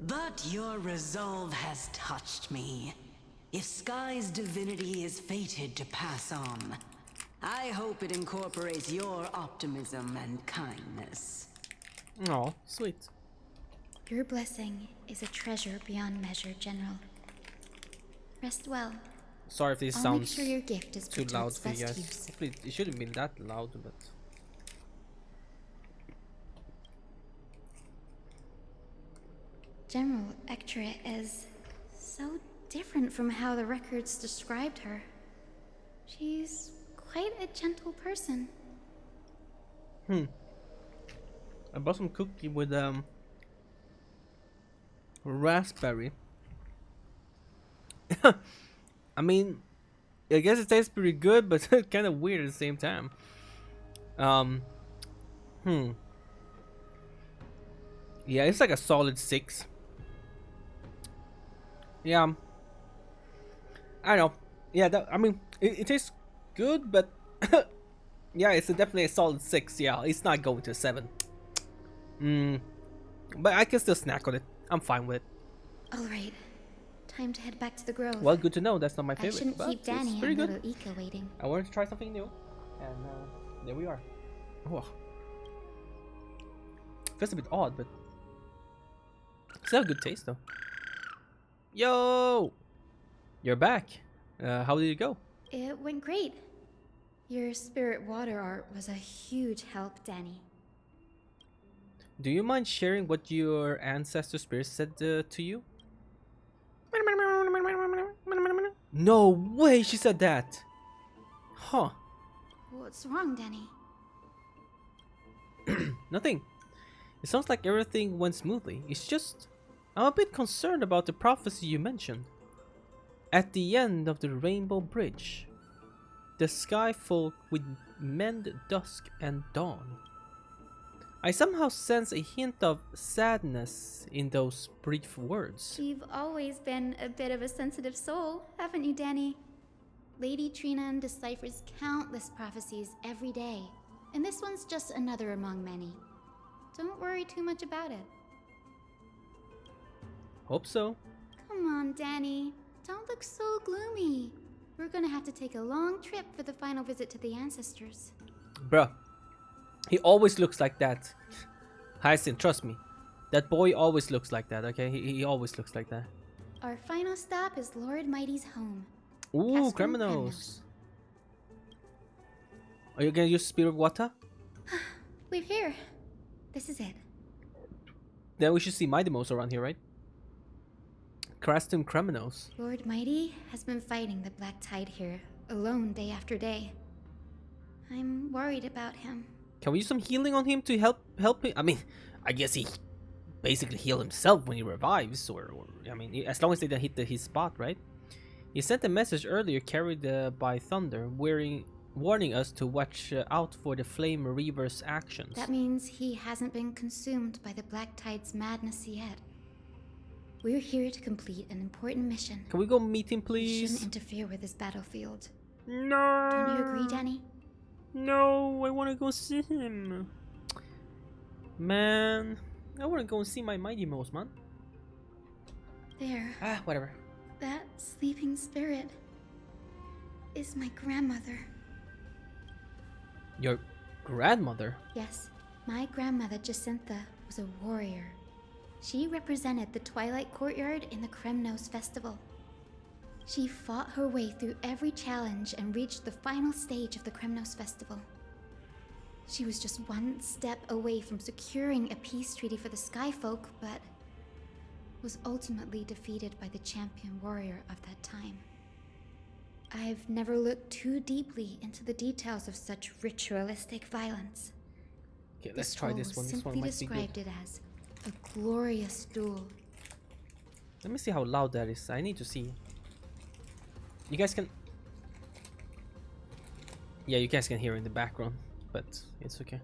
But your resolve has touched me. If Sky's divinity is fated to pass on, I hope it incorporates your optimism and kindness. Oh, sweet. Your blessing is a treasure beyond measure, General. Rest well. Sorry if this I'll sounds make sure your gift is too put to loud its for you best guys. use. Hopefully it shouldn't be that loud, but... General Ectra is so different from how the records described her. She's quite a gentle person. I bought some cookie with raspberry. I mean, I guess it tastes pretty good, but kind of weird at the same time. Yeah, it's like a solid 6. Yeah. I don't know. Yeah, I mean, it tastes good, but yeah, it's definitely a solid 6. Yeah, it's not going to a 7. But I can still snack on it. I'm fine with it. All right, time to head back to the grove. Well, good to know. That's not my I favorite. shouldn't But keep it's Danny pretty and good. little Ika waiting. I wanted to try something new, and there we are. Oh. Feels a bit odd, but still a good taste though. Yo, you're back. How did it go? It went great. Your spirit water art was a huge help, Danny. Do you mind sharing what your ancestor spirit said to you? No way she said that. Huh. What's wrong, Danny? Nothing. It sounds like everything went smoothly. It's just I'm a bit concerned about the prophecy you mentioned. At the end of the Rainbow Bridge, the sky folk would mend dusk and dawn. I somehow sense a hint of sadness in those brief words. You've always been a bit of a sensitive soul, haven't you, Danny? Lady Trinan deciphers countless prophecies every day, and this one's just another among many. Don't worry too much about it. Hope so. Come on, Danny. Don't look so gloomy. We're gonna have to take a long trip for the final visit to the ancestors. Bruh. He always looks like that. Hyacinth, trust me. That boy always looks like that, okay? He always looks like that. Our final stop is Lord Mighty's home. Ooh, Castrum criminals. Are you gonna use Spirit Water? We're here. This is it. Then we should see Mighty Mouse around here, right? Crastum Criminals. Lord Mighty has been fighting the Black Tide here, alone day after day. I'm worried about him. Can we use some healing on him to help him? I mean, I guess he basically heal himself when he revives, or I mean, as long as they don't hit his spot, right? He sent a message earlier carried by Thunder, warning us to watch out for the Flame Reaver's actions. That means he hasn't been consumed by the Black Tide's madness yet. We're here to complete an important mission. Can we go meet him, We please? shouldn't interfere with his battlefield. No. Don't you agree, Danny? No, I want to go see him. Man, I want to go and see my Mighty Mouse, man. There. Ah, whatever. That sleeping spirit is my grandmother. Your grandmother? Yes, my grandmother Jacintha was a warrior. She represented the Twilight Courtyard in the Kremnos Festival. She fought her way through every challenge and reached the final stage of the Kremnos Festival. She was just one step away from securing a peace treaty for the Skyfolk, but was ultimately defeated by the champion warrior of that time. I've never looked too deeply into the details of such ritualistic violence. Okay, let's try this one. This one simply might be good. described it as a glorious duel. Let me see how loud that is. I need to see. You guys can... Yeah, you guys can hear in the background, but it's okay.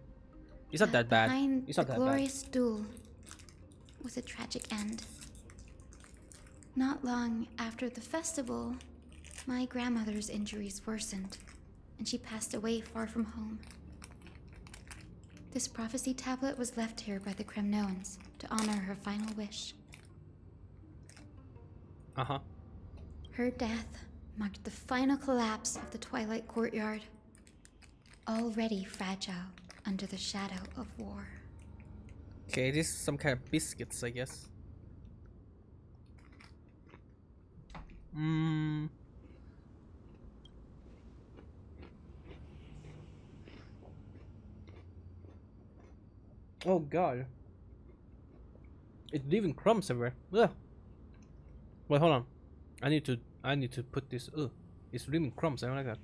It's not that bad. Behind It's the not that bad. glorious duel was a tragic end. Not long after the festival, my grandmother's injuries worsened, and she passed away far from home. This prophecy tablet was left here by the Kremnoans to honor her final wish. Uh-huh. Her death marked the final collapse of the Twilight Courtyard, already fragile under the shadow of war. Okay, this is some kind of biscuits, I guess. Oh god. It's leaving crumbs everywhere. Ugh. Wait, hold on. I need to put this. Ugh. It's leaving crumbs. I don't like that.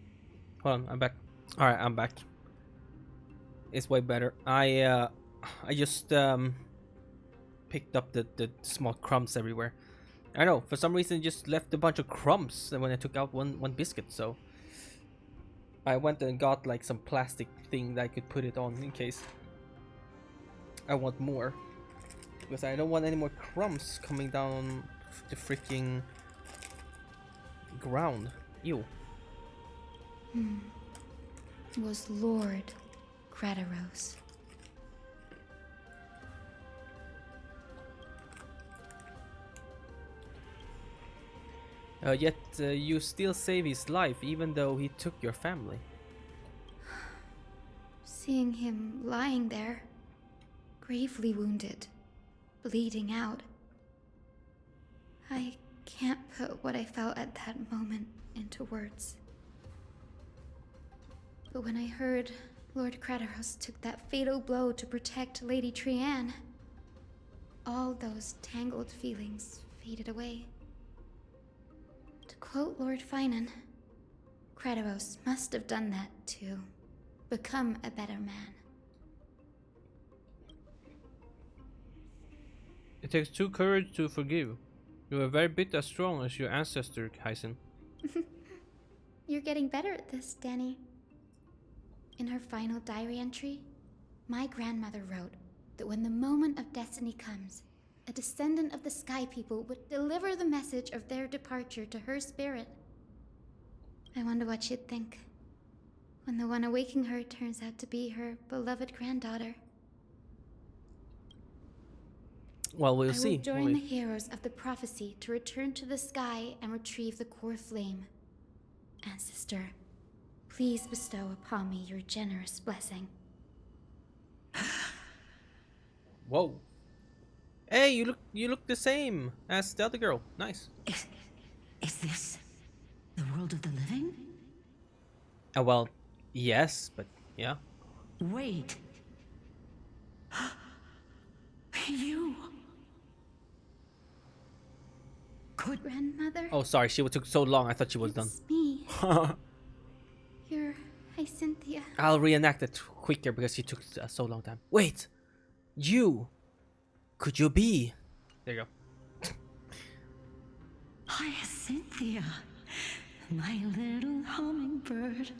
Hold on, I'm back. Alright, I'm back. It's way better. I just picked up the small crumbs everywhere. I don't know, for some reason it just left a bunch of crumbs when I took out one biscuit, so I went and got like some plastic thing that I could put it on in case I want more. Because I don't want any more crumbs coming down the freaking ground. Ew. Was Lord Gradaros. Yet you still save his life even though he took your family. Seeing him lying there, gravely wounded, bleeding out. I can't put what I felt at that moment into words. But when I heard Lord Gradaros took that fatal blow to protect Lady Trianne, all those tangled feelings faded away. To quote Lord Finan, Gradaros must have done that to become a better man. It takes true courage to forgive. You are very bit as strong as your ancestor, Hyson. You're getting better at this, Danny. In her final diary entry, my grandmother wrote that when the moment of destiny comes, a descendant of the Sky People would deliver the message of their departure to her spirit. I wonder what she'd think when the one awaking her turns out to be her beloved granddaughter. Well, we'll see. I will join the heroes of the prophecy to return to the sky and retrieve the core flame. Ancestor, please bestow upon me your generous blessing. Whoa. Hey, you look the same as the other girl. Nice. Is this the world of the living? Well, yes, but yeah. Wait. You could... Grandmother? Oh, sorry, she took so long. I thought she was done. It's me. You're Cynthia. I'll reenact it quicker because she took so long time. Wait, you. Could you be? There you go. Hi, Cynthia. My little hummingbird.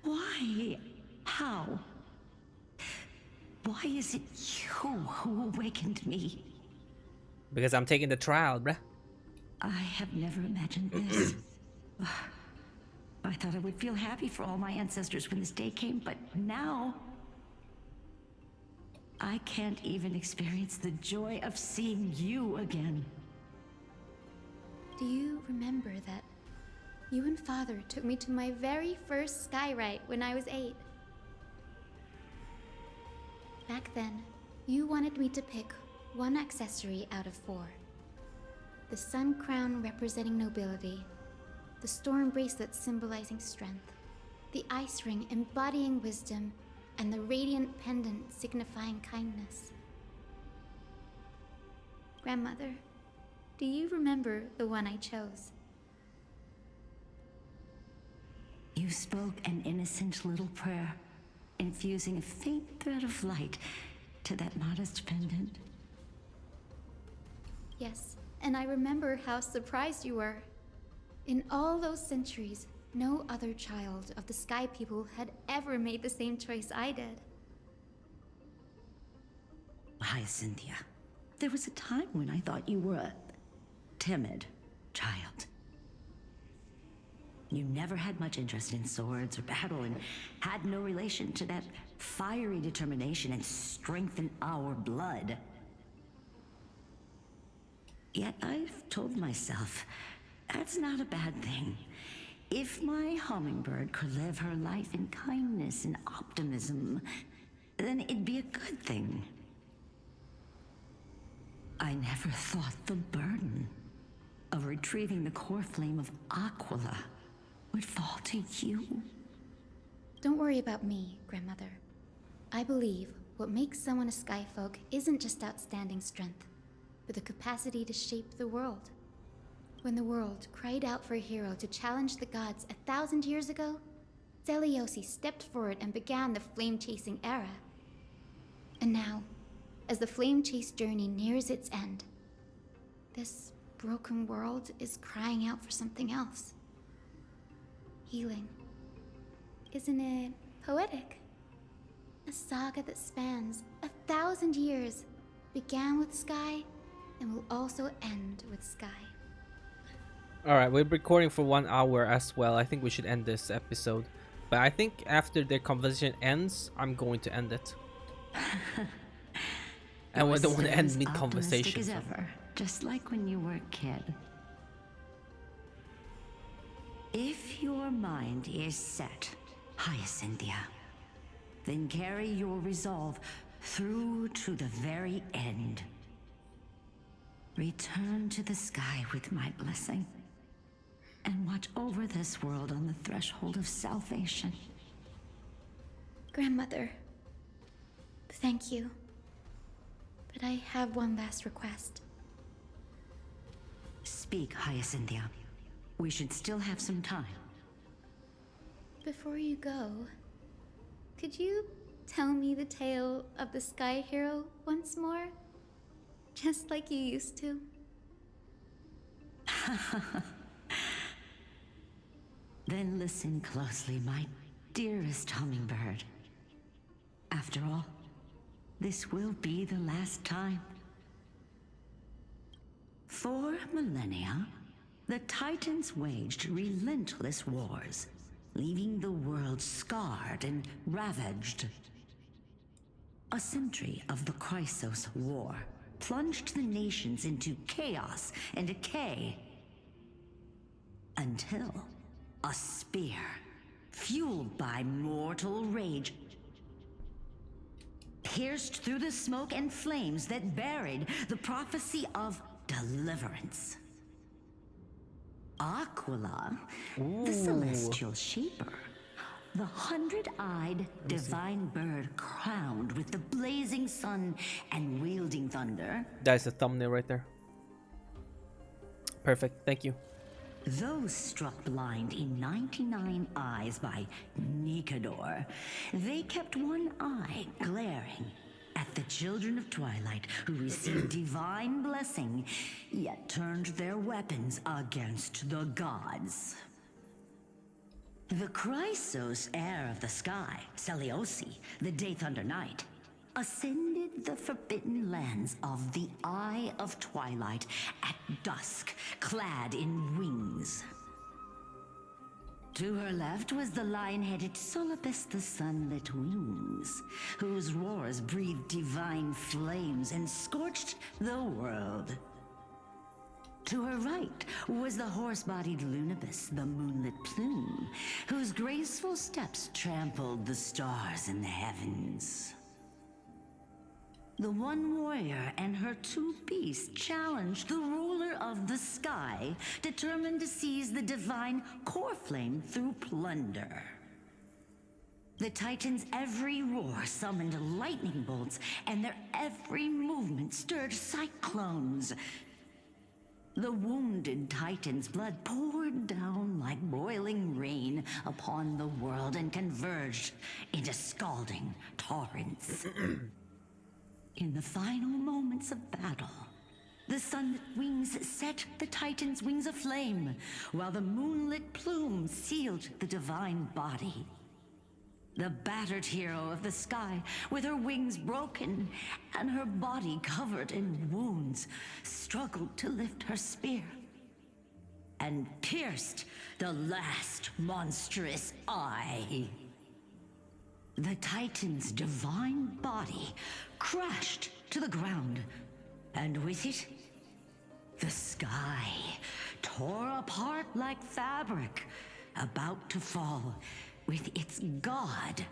Why? How? Why is it you who awakened me? Because I'm taking the trial, bruh. I have never imagined this. I thought I would feel happy for all my ancestors when this day came, but now... I can't even experience the joy of seeing you again. Do you remember that you and Father took me to my very first skyride when I was 8? Back then, you wanted me to pick one accessory out of 4. The sun crown representing nobility, the storm bracelet symbolizing strength, the ice ring embodying wisdom, and the radiant pendant signifying kindness. Grandmother, do you remember the one I chose? You spoke an innocent little prayer, infusing a faint thread of light to that modest pendant. Yes, and I remember how surprised you were. In all those centuries, no other child of the Sky People had ever made the same choice I did. Hi, Cynthia. There was a time when I thought you were a timid child. You never had much interest in swords or battle and had no relation to that fiery determination, and strength in our blood. Yet I've told myself, that's not a bad thing. If my hummingbird could live her life in kindness and optimism, then it'd be a good thing. I never thought the burden of retrieving the core flame of Aquila would fall to you. Don't worry about me, Grandmother. I believe what makes someone a Skyfolk isn't just outstanding strength, but the capacity to shape the world. When the world cried out for a hero to challenge the gods 1,000 years ago, Zeliosi stepped forward and began the flame-chasing era. And now, as the flame chase journey nears its end, this broken world is crying out for something else. Healing. Isn't it poetic? A saga that spans 1,000 years, began with Sky, and will also end with Sky. Alright, we're recording for 1 hour as well. I think we should end this episode. But I think after the conversation ends, I'm going to end it. And we don't want to end mid-conversation. As ever, just like when you were a kid. If your mind is set, Hyacinthia, then carry your resolve through to the very end. Return to the sky with my blessing, and watch over this world on the threshold of salvation. Grandmother, thank you. But I have one last request. Speak, Hyacinthia. We should still have some time. Before you go, could you tell me the tale of the Sky Hero once more? Just like you used to. Then listen closely, my dearest hummingbird. After all, this will be the last time. For millennia, the Titans waged relentless wars, leaving the world scarred and ravaged. A century of the Chrysos War plunged the nations into chaos and decay. Until a spear, fueled by mortal rage, pierced through the smoke and flames that buried the prophecy of deliverance. Aquila, the celestial shaper, the 100-eyed divine bird crowned with the blazing sun and wielding thunder. That's the thumbnail right there. Perfect, thank you. Those struck blind in 99 eyes by Nikador, they kept one eye glaring at the children of Twilight who received divine blessing, yet turned their weapons against the gods. The Chrysos heir of the sky, Seliosi, the Day Thunder Knight, ascended the forbidden lands of the Eye of Twilight at dusk, clad in wings. To her left was the lion-headed Solibus the Sunlit Wings, whose roars breathed divine flames and scorched the world. To her right was the horse-bodied Lunibus, the Moonlit Plume, whose graceful steps trampled the stars in the heavens. The one warrior and her two beasts challenged the ruler of the sky, determined to seize the divine core flame through plunder. The Titans' every roar summoned lightning bolts, and their every movement stirred cyclones. The wounded Titan's blood poured down like boiling rain upon the world and converged into scalding torrents. In the final moments of battle, the sunlit wings set the Titan's wings aflame, while the moonlit plume sealed the divine body. The battered hero of the sky, with her wings broken and her body covered in wounds, struggled to lift her spear and pierced the last monstrous eye. The Titan's divine body crashed to the ground, and with it, the sky tore apart like fabric, about to fall with its god.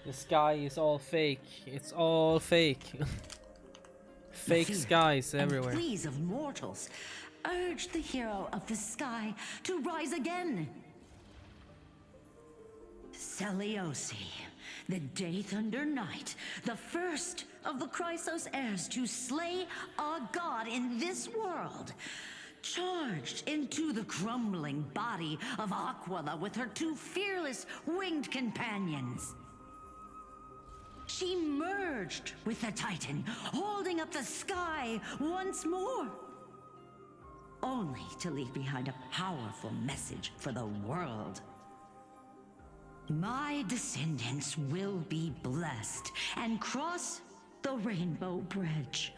The sky is all fake. It's all fake. Fake Fear skies and everywhere. pleas of mortals urged the hero of the sky to rise again. Seliosi, the Day Thunder Knight, the first of the Chrysos heirs to slay a god in this world, charged into the crumbling body of Aquila with her two fearless winged companions. She merged with the Titan, holding up the sky once more, only to leave behind a powerful message for the world. My descendants will be blessed and cross the Rainbow Bridge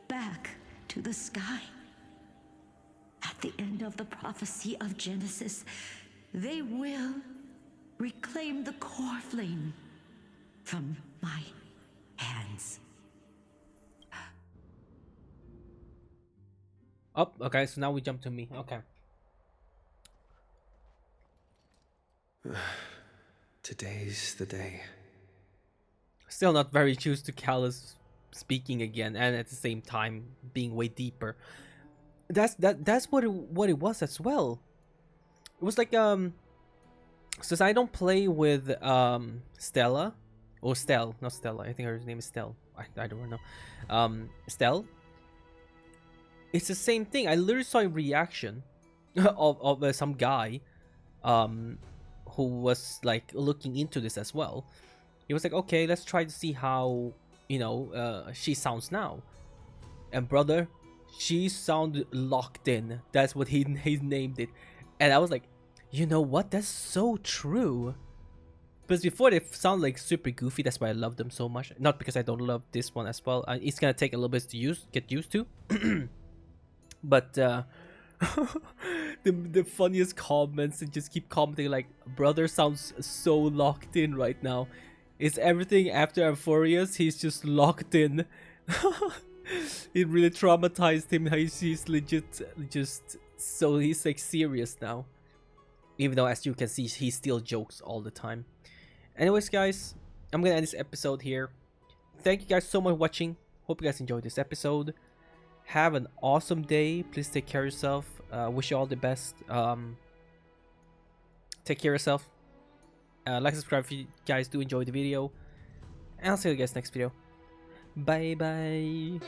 back to the sky. At the end of the prophecy of Genesis, they will reclaim the core flame from my hands. Oh, okay, so now we jump to me. Okay. Today's the day. Still not very used to Callus speaking again, and at the same time being way deeper. That's what it was as well. It was like since I don't play with Stella or Stell, not Stella. I think her name is Stell. I don't know. Stell. It's the same thing. I literally saw a reaction of some guy who was like looking into this as well. He was like, okay, let's try to see how, you know, she sounds now. And brother, she sounded locked in. That's what he named it. And I was like, you know what? That's so true. Because before they sound like super goofy. That's why I love them so much. Not because I don't love this one as well. It's gonna take a little bit to get used to. But the funniest comments and just keep commenting like, brother sounds so locked in right now. Is everything after Euphorius? He's just locked in. It really traumatized him. He's legit just so he's like serious now. Even though as you can see he still jokes all the time. Anyways guys, I'm gonna end this episode here. Thank you guys so much for watching. Hope you guys enjoyed this episode. Have an awesome day. Please take care of yourself. Wish you all the best. Take care of yourself. Like, subscribe if you guys do enjoy the video. And I'll see you guys next video. Bye bye.